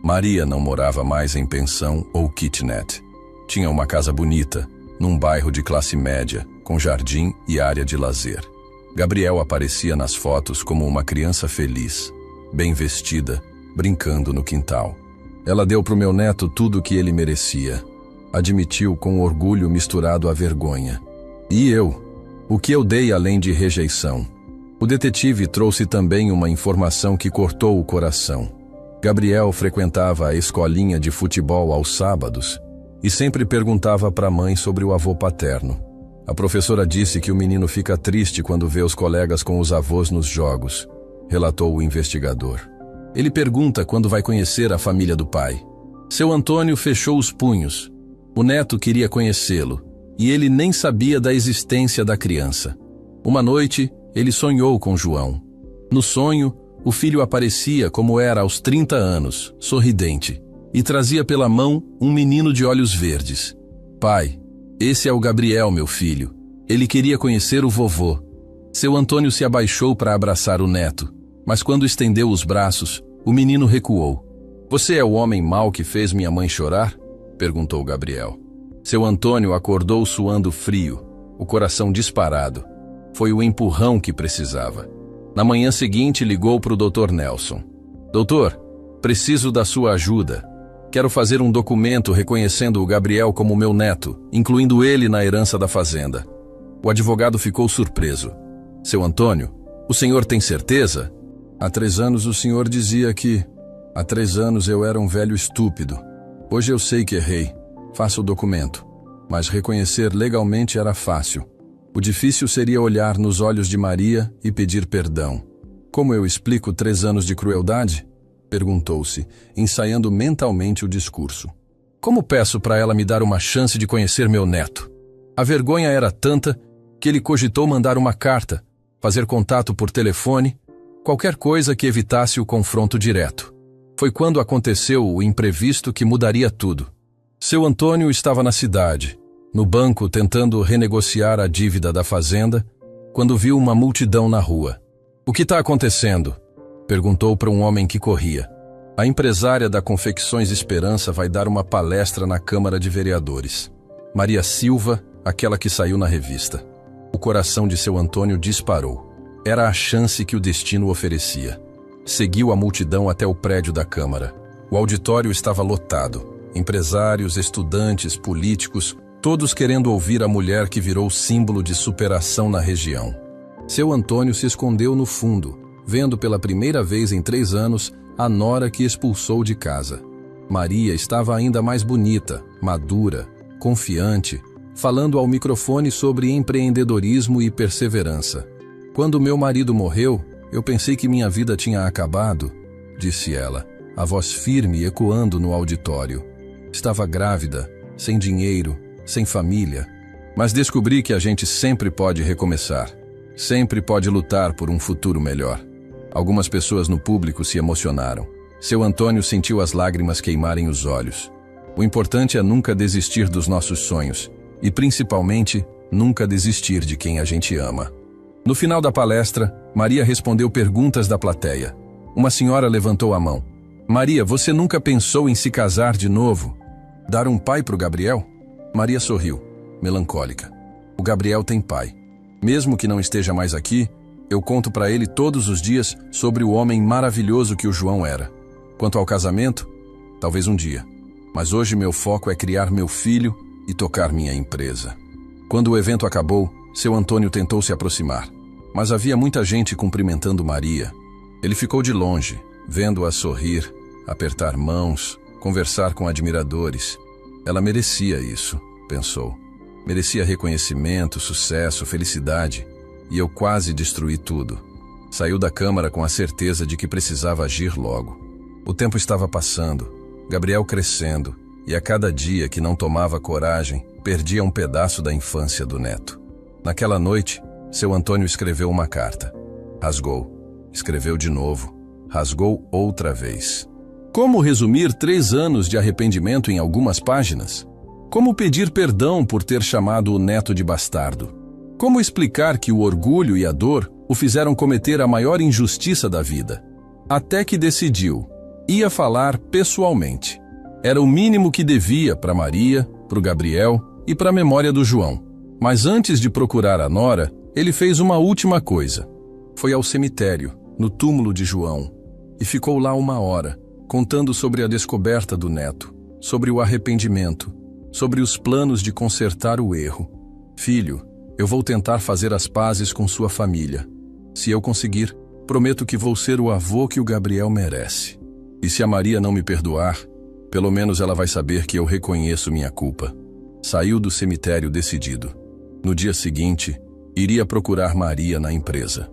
Maria não morava mais em pensão ou kitnet. Tinha uma casa bonita, num bairro de classe média, com jardim e área de lazer. Gabriel aparecia nas fotos como uma criança feliz, bem vestida, brincando no quintal. Ela deu para o meu neto tudo o que ele merecia. Admitiu com orgulho misturado à vergonha. E eu? O que eu dei além de rejeição? O detetive trouxe também uma informação que cortou o coração. Gabriel frequentava a escolinha de futebol aos sábados e sempre perguntava para a mãe sobre o avô paterno. A professora disse que o menino fica triste quando vê os colegas com os avós nos jogos, relatou o investigador. Ele pergunta quando vai conhecer a família do pai. Seu Antônio fechou os punhos. O neto queria conhecê-lo, e ele nem sabia da existência da criança. Uma noite, ele sonhou com João. No sonho, o filho aparecia como era aos 30 anos, sorridente, e trazia pela mão um menino de olhos verdes. Pai, esse é o Gabriel, meu filho. Ele queria conhecer o vovô. Seu Antônio se abaixou para abraçar o neto, mas quando estendeu os braços, o menino recuou. Você é o homem mau que fez minha mãe chorar? Perguntou Gabriel. Seu Antônio acordou suando frio, o coração disparado. Foi o empurrão que precisava. Na manhã seguinte, ligou para o Dr. Nelson. Doutor, preciso da sua ajuda. Quero fazer um documento reconhecendo o Gabriel como meu neto, incluindo ele na herança da fazenda. O advogado ficou surpreso. Seu Antônio, o senhor tem certeza? Há 3 anos o senhor dizia que... Há 3 anos eu era um velho estúpido. Hoje eu sei que errei. Faça o documento. Mas reconhecer legalmente era fácil. O difícil seria olhar nos olhos de Maria e pedir perdão. Como eu explico 3 anos de crueldade? Perguntou-se, ensaiando mentalmente o discurso. Como peço para ela me dar uma chance de conhecer meu neto? A vergonha era tanta que ele cogitou mandar uma carta, fazer contato por telefone, qualquer coisa que evitasse o confronto direto. Foi quando aconteceu o imprevisto que mudaria tudo. Seu Antônio estava na cidade, no banco tentando renegociar a dívida da fazenda, quando viu uma multidão na rua. O que está acontecendo? Perguntou para um homem que corria. A empresária da Confecções Esperança vai dar uma palestra na Câmara de Vereadores. Maria Silva, aquela que saiu na revista. O coração de seu Antônio disparou. Era a chance que o destino oferecia. Seguiu a multidão até o prédio da Câmara. O auditório estava lotado. Empresários, estudantes, políticos, todos querendo ouvir a mulher que virou símbolo de superação na região. Seu Antônio se escondeu no fundo, vendo pela primeira vez em 3 anos a nora que expulsou de casa. Maria estava ainda mais bonita, madura, confiante, falando ao microfone sobre empreendedorismo e perseverança. Quando meu marido morreu, eu pensei que minha vida tinha acabado, disse ela, a voz firme ecoando no auditório. Estava grávida, sem dinheiro, sem família, mas descobri que a gente sempre pode recomeçar, sempre pode lutar por um futuro melhor. Algumas pessoas no público se emocionaram. Seu Antônio sentiu as lágrimas queimarem os olhos. O importante é nunca desistir dos nossos sonhos e, principalmente, nunca desistir de quem a gente ama. No final da palestra, Maria respondeu perguntas da plateia. Uma senhora levantou a mão. Maria, você nunca pensou em se casar de novo? Dar um pai para o Gabriel? Maria sorriu, melancólica. O Gabriel tem pai. Mesmo que não esteja mais aqui, eu conto para ele todos os dias sobre o homem maravilhoso que o João era. Quanto ao casamento, talvez um dia. Mas hoje meu foco é criar meu filho e tocar minha empresa. Quando o evento acabou, seu Antônio tentou se aproximar. Mas havia muita gente cumprimentando Maria. Ele ficou de longe, vendo-a sorrir, apertar mãos, conversar com admiradores. Ela merecia isso, pensou. Merecia reconhecimento, sucesso, felicidade. E eu quase destruí tudo. Saiu da câmara com a certeza de que precisava agir logo. O tempo estava passando, Gabriel crescendo, e a cada dia que não tomava coragem, perdia um pedaço da infância do neto. Naquela noite, seu Antônio escreveu uma carta. Rasgou. Escreveu de novo. Rasgou outra vez. Como resumir 3 anos de arrependimento em algumas páginas? Como pedir perdão por ter chamado o neto de bastardo? Como explicar que o orgulho e a dor o fizeram cometer a maior injustiça da vida? Até que decidiu. Ia falar pessoalmente. Era o mínimo que devia para Maria, para o Gabriel e para a memória do João. Mas antes de procurar a nora, ele fez uma última coisa. Foi ao cemitério, no túmulo de João, e ficou lá 1 hora, contando sobre a descoberta do neto, sobre o arrependimento, sobre os planos de consertar o erro. Filho, eu vou tentar fazer as pazes com sua família. Se eu conseguir, prometo que vou ser o avô que o Gabriel merece. E se a Maria não me perdoar, pelo menos ela vai saber que eu reconheço minha culpa. Saiu do cemitério decidido. No dia seguinte, iria procurar Maria na empresa.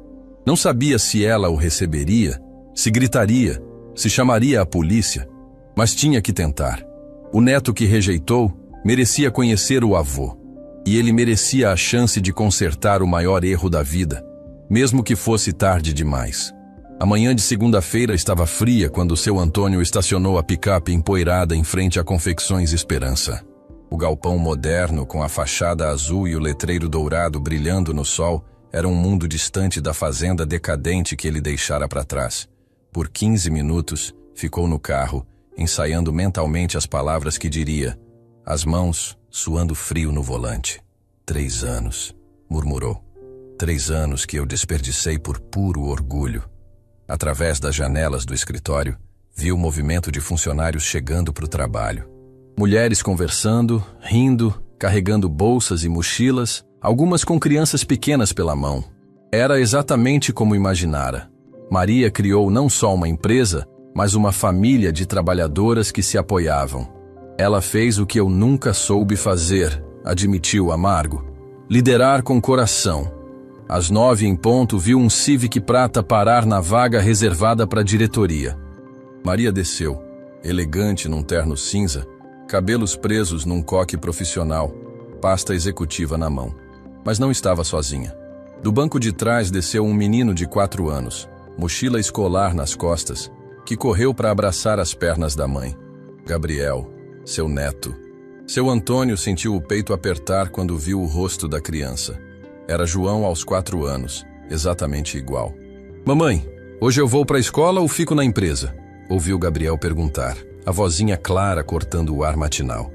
Não sabia se ela o receberia, se gritaria, se chamaria a polícia, mas tinha que tentar. O neto que rejeitou merecia conhecer o avô, e ele merecia a chance de consertar o maior erro da vida, mesmo que fosse tarde demais. A manhã de segunda-feira estava fria quando seu Antônio estacionou a picape empoeirada em frente a Confecções Esperança. O galpão moderno, com a fachada azul e o letreiro dourado brilhando no sol, era um mundo distante da fazenda decadente que ele deixara para trás. Por 15 minutos, ficou no carro, ensaiando mentalmente as palavras que diria, as mãos suando frio no volante. 3 anos, murmurou. 3 anos que eu desperdicei por puro orgulho. Através das janelas do escritório, viu o movimento de funcionários chegando para o trabalho. Mulheres conversando, rindo, carregando bolsas e mochilas, algumas com crianças pequenas pela mão. Era exatamente como imaginara. Maria criou não só uma empresa, mas uma família de trabalhadoras que se apoiavam. Ela fez o que eu nunca soube fazer, admitiu amargo. Liderar com coração. Às 9 em ponto, viu um Civic prata parar na vaga reservada para a diretoria. Maria desceu, elegante num terno cinza, cabelos presos num coque profissional, pasta executiva na mão. Mas não estava sozinha. Do banco de trás desceu um menino de 4 anos, mochila escolar nas costas, que correu para abraçar as pernas da mãe. Gabriel, seu neto. Seu Antônio sentiu o peito apertar quando viu o rosto da criança. Era João aos 4 anos, exatamente igual. Mamãe, hoje eu vou para a escola ou fico na empresa? Ouviu Gabriel perguntar, a vozinha clara cortando o ar matinal.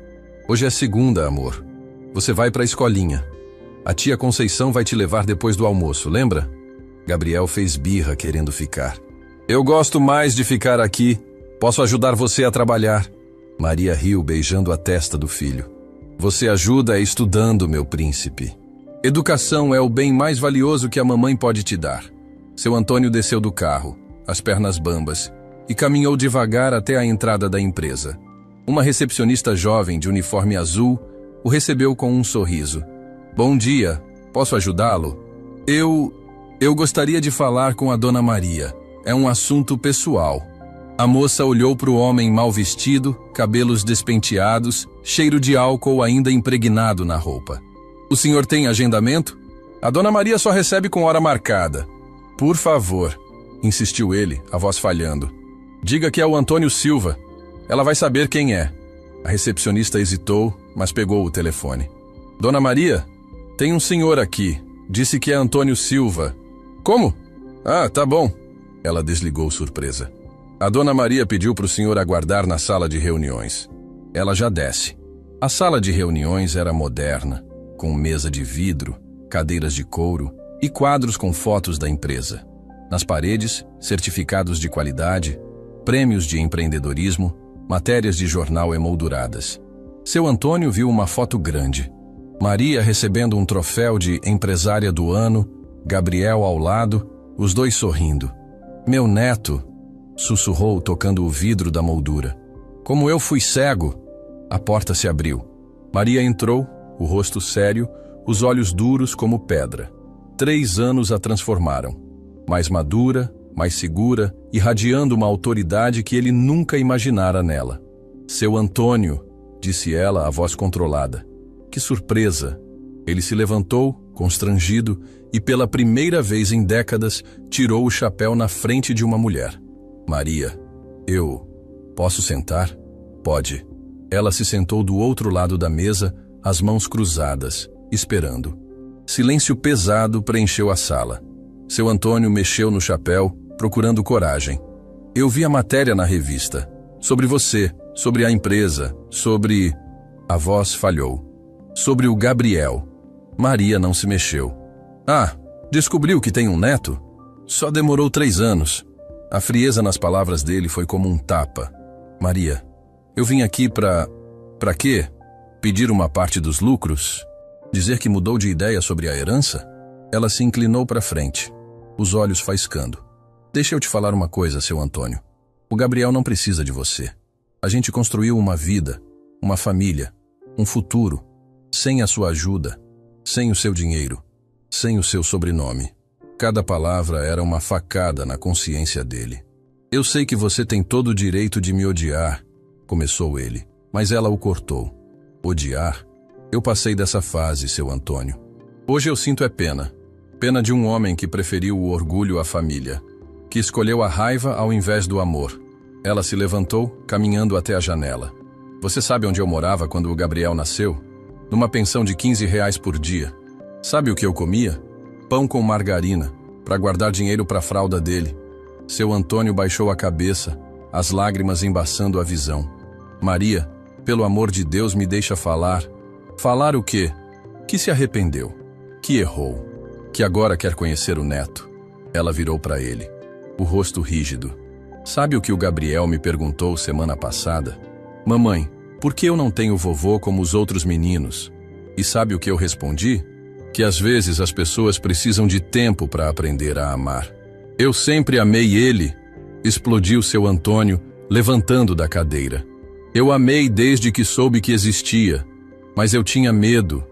Hoje é segunda, amor. Você vai para a escolinha. A tia Conceição vai te levar depois do almoço, lembra? Gabriel fez birra querendo ficar. Eu gosto mais de ficar aqui. Posso ajudar você a trabalhar. Maria riu beijando a testa do filho. Você ajuda estudando, meu príncipe. Educação é o bem mais valioso que a mamãe pode te dar. Seu Antônio desceu do carro, as pernas bambas, e caminhou devagar até a entrada da empresa. Uma recepcionista jovem de uniforme azul o recebeu com um sorriso. Bom dia, posso ajudá-lo? Eu gostaria de falar com a Dona Maria. É um assunto pessoal. A moça olhou para o homem mal vestido, cabelos despenteados, cheiro de álcool ainda impregnado na roupa. O senhor tem agendamento? A Dona Maria só recebe com hora marcada. Por favor, insistiu ele, a voz falhando. Diga que é o Antônio Silva. Ela vai saber quem é. A recepcionista hesitou, mas pegou o telefone. Dona Maria, tem um senhor aqui. Disse que é Antônio Silva. Como? Ah, tá bom. Ela desligou surpresa. A Dona Maria pediu para o senhor aguardar na sala de reuniões. Ela já desce. A sala de reuniões era moderna, com mesa de vidro, cadeiras de couro e quadros com fotos da empresa. Nas paredes, certificados de qualidade, prêmios de empreendedorismo, matérias de jornal emolduradas. Seu Antônio viu uma foto grande. Maria recebendo um troféu de empresária do ano, Gabriel ao lado, os dois sorrindo. Meu neto, sussurrou tocando o vidro da moldura. Como eu fui cego. A porta se abriu. Maria entrou, o rosto sério, os olhos duros como pedra. 3 anos a transformaram. Mais madura, mais segura, irradiando uma autoridade que ele nunca imaginara nela. Seu Antônio, disse ela, a voz controlada. Que surpresa! Ele se levantou, constrangido, e pela primeira vez em décadas, tirou o chapéu na frente de uma mulher. Maria, eu... Posso sentar? Pode. Ela se sentou do outro lado da mesa, as mãos cruzadas, esperando. Silêncio pesado preencheu a sala. Seu Antônio mexeu no chapéu, procurando coragem. Eu vi a matéria na revista. Sobre você, sobre a empresa, sobre... A voz falhou. Sobre o Gabriel. Maria não se mexeu. Ah, descobriu que tem um neto? Só demorou 3 anos. A frieza nas palavras dele foi como um tapa. Maria, eu vim aqui pra quê? Pedir uma parte dos lucros? Dizer que mudou de ideia sobre a herança? Ela se inclinou para frente, os olhos faiscando. Deixa eu te falar uma coisa, seu Antônio. O Gabriel não precisa de você. A gente construiu uma vida, uma família, um futuro, sem a sua ajuda, sem o seu dinheiro, sem o seu sobrenome. Cada palavra era uma facada na consciência dele. Eu sei que você tem todo o direito de me odiar, começou ele, mas ela o cortou. Odiar? Eu passei dessa fase, seu Antônio. Hoje eu sinto pena. Pena de um homem que preferiu o orgulho à família, que escolheu a raiva ao invés do amor. Ela se levantou, caminhando até a janela. Você sabe onde eu morava quando o Gabriel nasceu? Numa pensão de R$ 15 por dia. Sabe o que eu comia? Pão com margarina, para guardar dinheiro para a fralda dele. Seu Antônio baixou a cabeça, as lágrimas embaçando a visão. Maria, pelo amor de Deus, me deixa falar. Falar o quê? Que se arrependeu, que errou, que agora quer conhecer o neto. Ela virou para ele, o rosto rígido. Sabe o que o Gabriel me perguntou semana passada? Mamãe, por que eu não tenho vovô como os outros meninos? E sabe o que eu respondi? Que às vezes as pessoas precisam de tempo para aprender a amar. Eu sempre amei ele, explodiu seu Antônio, levantando da cadeira. Eu amei desde que soube que existia, mas eu tinha medo.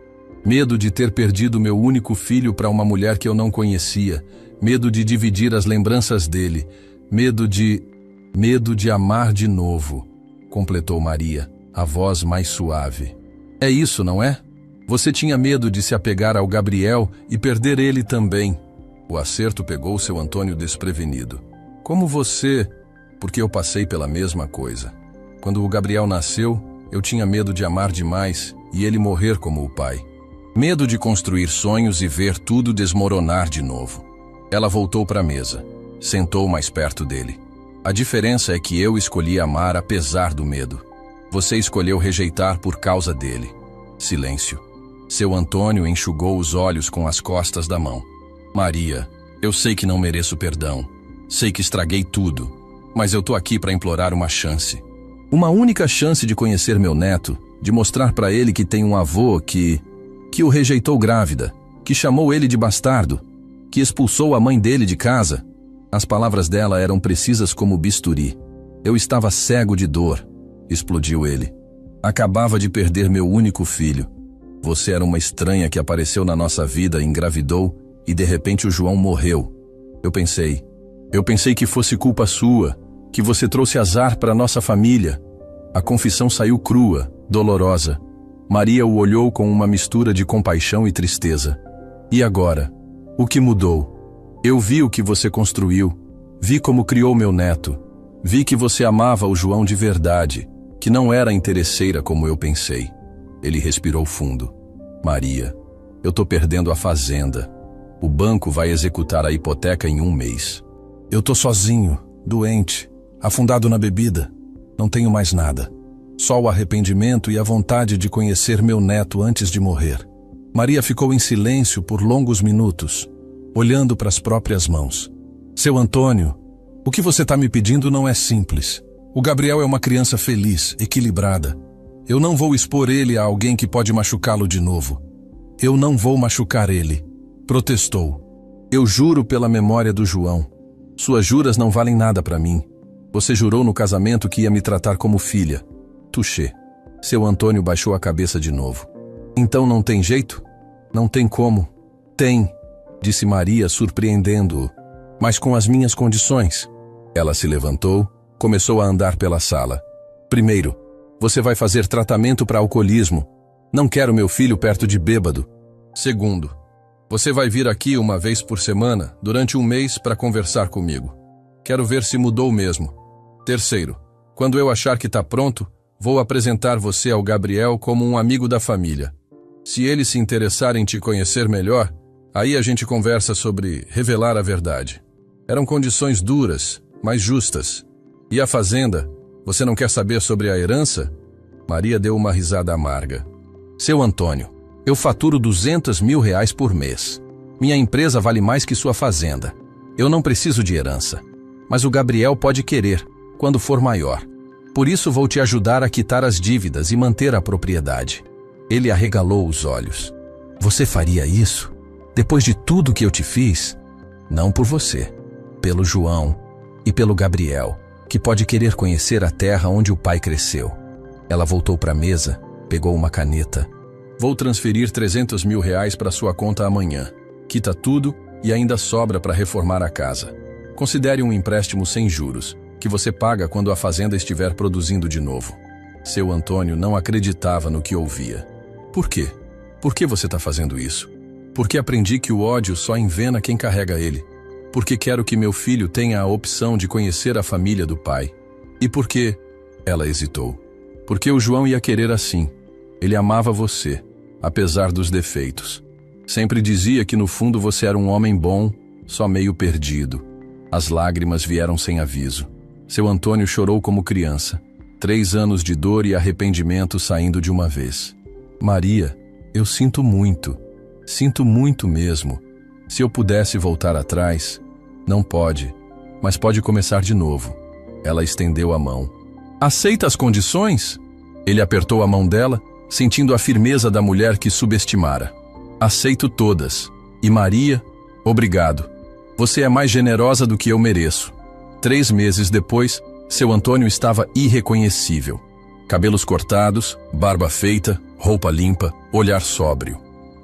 Medo de ter perdido meu único filho para uma mulher que eu não conhecia. Medo de dividir as lembranças dele. Medo de amar de novo, completou Maria, a voz mais suave. É isso, não é? Você tinha medo de se apegar ao Gabriel e perder ele também. O acerto pegou seu Antônio desprevenido. Como você? Porque eu passei pela mesma coisa. Quando o Gabriel nasceu, eu tinha medo de amar demais e ele morrer como o pai. Medo de construir sonhos e ver tudo desmoronar de novo. Ela voltou para a mesa, sentou mais perto dele. A diferença é que eu escolhi amar apesar do medo. Você escolheu rejeitar por causa dele. Silêncio. Seu Antônio enxugou os olhos com as costas da mão. Maria, eu sei que não mereço perdão. Sei que estraguei tudo. Mas eu tô aqui para implorar uma chance. Uma única chance de conhecer meu neto, de mostrar para ele que tem um avô que o rejeitou grávida, que chamou ele de bastardo, que expulsou a mãe dele de casa. As palavras dela eram precisas como bisturi. Eu estava cego de dor, explodiu ele. Acabava de perder meu único filho. Você era uma estranha que apareceu na nossa vida, engravidou e de repente o João morreu. Eu pensei que fosse culpa sua, que você trouxe azar para nossa família. A confissão saiu crua, dolorosa. Maria o olhou com uma mistura de compaixão e tristeza. E agora? O que mudou? Eu vi o que você construiu. Vi como criou meu neto. Vi que você amava o João de verdade, que não era interesseira como eu pensei. Ele respirou fundo. Maria, eu tô perdendo a fazenda. O banco vai executar a hipoteca em 1 mês. Eu tô sozinho, doente, afundado na bebida. Não tenho mais nada. Só o arrependimento e a vontade de conhecer meu neto antes de morrer. Maria ficou em silêncio por longos minutos, olhando para as próprias mãos. Seu Antônio, o que você está me pedindo não é simples. O Gabriel é uma criança feliz, equilibrada. Eu não vou expor ele a alguém que pode machucá-lo de novo. Eu não vou machucar ele. Protestou. Eu juro pela memória do João. Suas juras não valem nada para mim. Você jurou no casamento que ia me tratar como filha. Touché. Seu Antônio baixou a cabeça de novo. Então não tem jeito? Não tem como. Tem, disse Maria, surpreendendo-o. Mas com as minhas condições. Ela se levantou, começou a andar pela sala. Primeiro, você vai fazer tratamento para alcoolismo. Não quero meu filho perto de bêbado. Segundo, você vai vir aqui 1 vez por semana, durante 1 mês, para conversar comigo. Quero ver se mudou mesmo. Terceiro, quando eu achar que está pronto, Vou apresentar você ao Gabriel como um amigo da família. Se ele se interessar em te conhecer melhor, aí a gente conversa sobre revelar a verdade. Eram condições duras, mas justas. E a fazenda? Você não quer saber sobre a herança? Maria deu uma risada amarga. Seu Antônio, eu faturo R$200 mil por mês. Minha empresa vale mais que sua fazenda. Eu não preciso de herança. Mas o Gabriel pode querer, quando for maior. Por isso vou te ajudar a quitar as dívidas e manter a propriedade. Ele arregalou os olhos. Você faria isso? Depois de tudo que eu te fiz? Não por você. Pelo João e pelo Gabriel, que pode querer conhecer a terra onde o pai cresceu. Ela voltou para a mesa, pegou uma caneta. Vou transferir R$300 mil para sua conta amanhã. Quita tudo e ainda sobra para reformar a casa. Considere um empréstimo sem juros, que você paga quando a fazenda estiver produzindo de novo. Seu Antônio não acreditava no que ouvia. Por quê? Por que você está fazendo isso? Porque aprendi que o ódio só envena quem carrega ele. Porque quero que meu filho tenha a opção de conhecer a família do pai. E por quê? Ela hesitou. Porque o João ia querer assim. Ele amava você, apesar dos defeitos. Sempre dizia que no fundo você era um homem bom, só meio perdido. As lágrimas vieram sem aviso. Seu Antônio chorou como criança. 3 anos de dor e arrependimento saindo de uma vez. Maria, eu sinto muito mesmo. Se eu pudesse voltar atrás, não pode, mas pode começar de novo. Ela estendeu a mão. Aceita as condições? Ele apertou a mão dela, sentindo a firmeza da mulher que subestimara. Aceito todas. E Maria, obrigado. Você é mais generosa do que eu mereço. 3 meses depois, seu Antônio estava irreconhecível. Cabelos cortados, barba feita, roupa limpa, olhar sóbrio.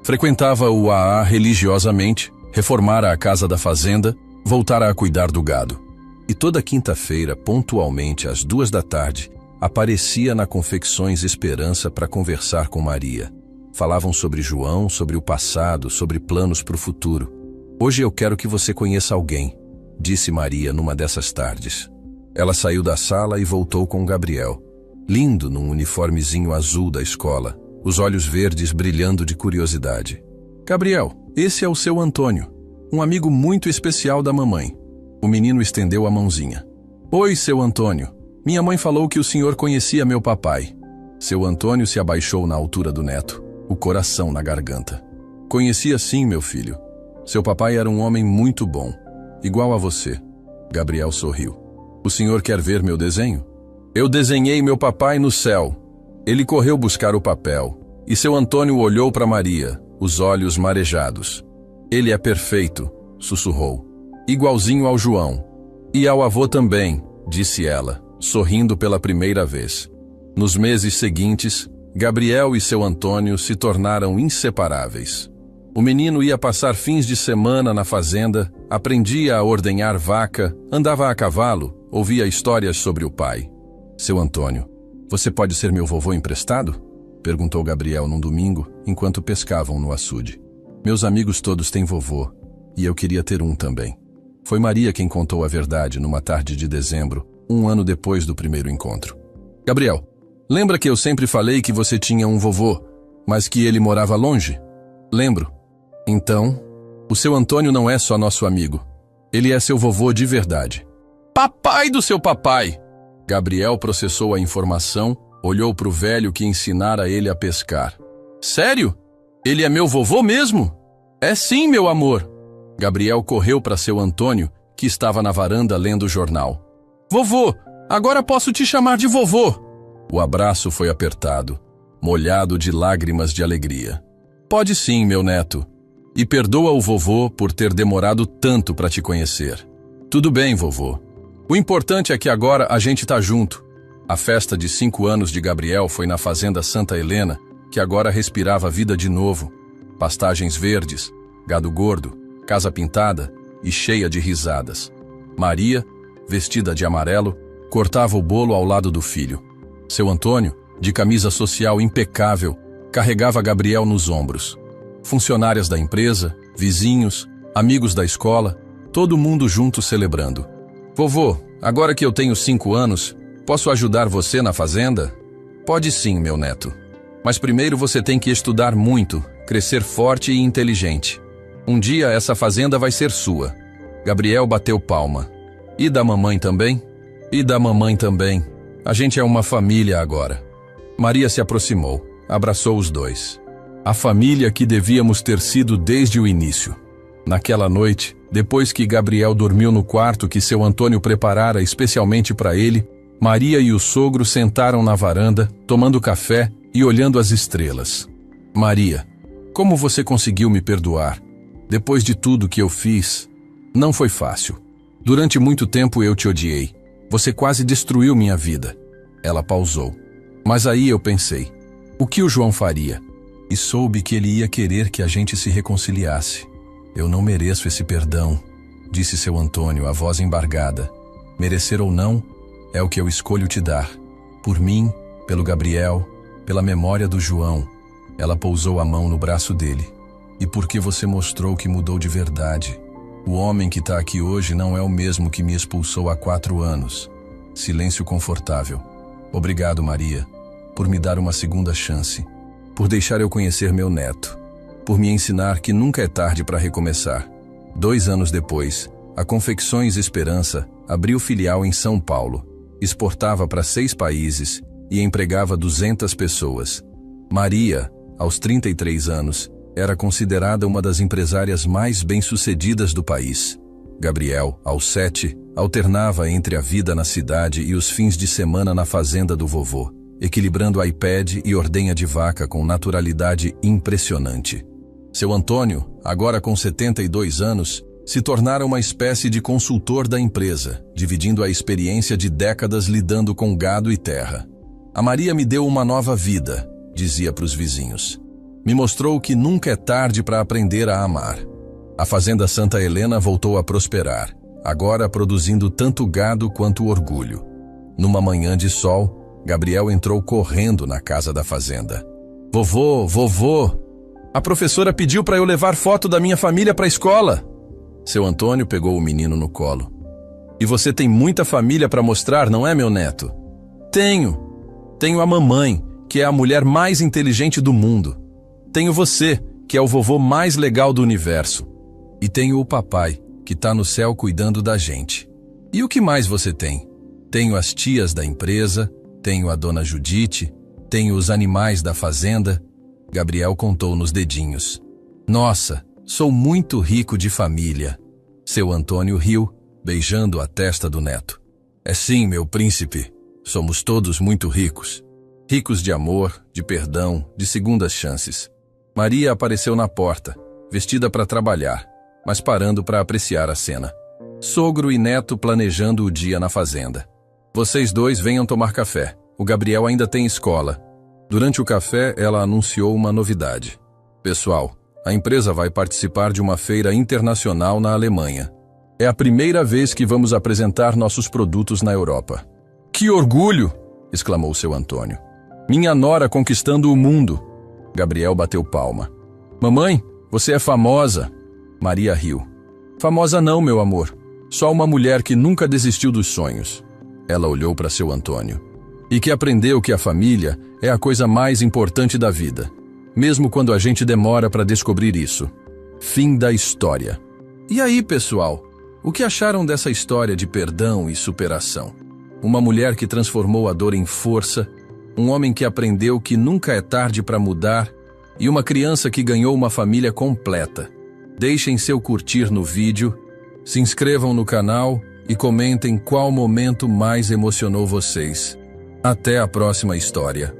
Frequentava o AA religiosamente, reformara a casa da fazenda, voltara a cuidar do gado. E toda quinta-feira, pontualmente às 2 da tarde, aparecia na Confecções Esperança para conversar com Maria. Falavam sobre João, sobre o passado, sobre planos para o futuro. Hoje eu quero que você conheça alguém, disse Maria numa dessas tardes. Ela saiu da sala e voltou com Gabriel, lindo num uniformezinho azul da escola, os olhos verdes brilhando de curiosidade. Gabriel, esse é o seu Antônio, um amigo muito especial da mamãe. O menino estendeu a mãozinha. Oi, seu Antônio. Minha mãe falou que o senhor conhecia meu papai. Seu Antônio se abaixou na altura do neto, o coração na garganta. Conhecia sim, meu filho. Seu papai era um homem muito bom, igual a você. Gabriel sorriu. O senhor quer ver meu desenho? Eu desenhei meu papai no céu. Ele correu buscar o papel, e seu Antônio olhou para Maria, os olhos marejados. Ele é perfeito, sussurrou. Igualzinho ao João. E ao avô também, disse ela, sorrindo pela primeira vez. Nos meses seguintes, Gabriel e seu Antônio se tornaram inseparáveis. O menino ia passar fins de semana na fazenda, aprendia a ordenhar vaca, andava a cavalo, ouvia histórias sobre o pai. Seu Antônio, você pode ser meu vovô emprestado? Perguntou Gabriel num domingo, enquanto pescavam no açude. Meus amigos todos têm vovô, e eu queria ter um também. Foi Maria quem contou a verdade numa tarde de dezembro, 1 ano depois do primeiro encontro. Gabriel, lembra que eu sempre falei que você tinha um vovô, mas que ele morava longe? Lembro. Então, o seu Antônio não é só nosso amigo. Ele é seu vovô de verdade. Papai do seu papai! Gabriel processou a informação, olhou para o velho que ensinara ele a pescar. Sério? Ele é meu vovô mesmo? É sim, meu amor. Gabriel correu para seu Antônio, que estava na varanda lendo o jornal. Vovô, agora posso te chamar de vovô. O abraço foi apertado, molhado de lágrimas de alegria. Pode sim, meu neto. E perdoa o vovô por ter demorado tanto para te conhecer. Tudo bem, vovô. O importante é que agora a gente tá junto. A festa de 5 anos de Gabriel foi na fazenda Santa Helena, que agora respirava vida de novo. Pastagens verdes, gado gordo, casa pintada e cheia de risadas. Maria, vestida de amarelo, cortava o bolo ao lado do filho. Seu Antônio, de camisa social impecável, carregava Gabriel nos ombros. Funcionárias da empresa, vizinhos, amigos da escola, todo mundo junto celebrando. Vovô, agora que eu tenho 5 anos, posso ajudar você na fazenda? Pode sim, meu neto. Mas primeiro você tem que estudar muito, crescer forte e inteligente. Um dia essa fazenda vai ser sua. Gabriel bateu palma. E da mamãe também? E da mamãe também. A gente é uma família agora. Maria se aproximou, abraçou os dois. A família que devíamos ter sido desde o início. Naquela noite, depois que Gabriel dormiu no quarto que seu Antônio preparara especialmente para ele, Maria e o sogro sentaram na varanda, tomando café e olhando as estrelas. Maria, como você conseguiu me perdoar? Depois de tudo que eu fiz, não foi fácil. Durante muito tempo eu te odiei. Você quase destruiu minha vida. Ela pausou. Mas aí eu pensei, o que o João faria? E soube que ele ia querer que a gente se reconciliasse. Eu não mereço esse perdão, disse seu Antônio, a voz embargada. Merecer ou não, é o que eu escolho te dar. Por mim, pelo Gabriel, pela memória do João. Ela pousou a mão no braço dele. E porque você mostrou que mudou de verdade. O homem que está aqui hoje não é o mesmo que me expulsou há 4 anos. Silêncio confortável. Obrigado, Maria, por me dar uma segunda chance. Por deixar eu conhecer meu neto. Por me ensinar que nunca é tarde para recomeçar. 2 anos depois, a Confecções Esperança abriu filial em São Paulo. Exportava para 6 países e empregava 200 pessoas. Maria, aos 33 anos, era considerada uma das empresárias mais bem-sucedidas do país. Gabriel, aos 7, alternava entre a vida na cidade e os fins de semana na fazenda do vovô, equilibrando iPad e ordenha de vaca com naturalidade impressionante. Seu Antônio, agora com 72 anos, se tornara uma espécie de consultor da empresa, dividindo a experiência de décadas lidando com gado e terra. A Maria me deu uma nova vida, dizia para os vizinhos. Me mostrou que nunca é tarde para aprender a amar. A Fazenda Santa Helena voltou a prosperar, agora produzindo tanto gado quanto orgulho. Numa manhã de sol, Gabriel entrou correndo na casa da fazenda. Vovô, vovô, a professora pediu para eu levar foto da minha família para a escola. Seu Antônio pegou o menino no colo. E você tem muita família para mostrar, não é, meu neto? Tenho. Tenho a mamãe, que é a mulher mais inteligente do mundo. Tenho você, que é o vovô mais legal do universo. E tenho o papai, que está no céu cuidando da gente. E o que mais você tem? Tenho as tias da empresa, tenho a dona Judite, tenho os animais da fazenda. Gabriel contou nos dedinhos. Nossa, sou muito rico de família. Seu Antônio riu, beijando a testa do neto. É sim, meu príncipe. Somos todos muito ricos. Ricos de amor, de perdão, de segundas chances. Maria apareceu na porta, vestida para trabalhar, mas parando para apreciar a cena. Sogro e neto planejando o dia na fazenda. Vocês dois venham tomar café. O Gabriel ainda tem escola. Durante o café, ela anunciou uma novidade. Pessoal, a empresa vai participar de uma feira internacional na Alemanha. É a primeira vez que vamos apresentar nossos produtos na Europa. Que orgulho! Exclamou seu Antônio. Minha nora conquistando o mundo. Gabriel bateu palma. Mamãe, você é famosa. Maria riu. Famosa não, meu amor. Só uma mulher que nunca desistiu dos sonhos. Ela olhou para seu Antônio. E que aprendeu que a família é a coisa mais importante da vida. Mesmo quando a gente demora para descobrir isso. Fim da história. E aí, pessoal? O que acharam dessa história de perdão e superação? Uma mulher que transformou a dor em força, um homem que aprendeu que nunca é tarde para mudar e uma criança que ganhou uma família completa. Deixem seu curtir no vídeo, se inscrevam no canal e comentem qual momento mais emocionou vocês. Até a próxima história.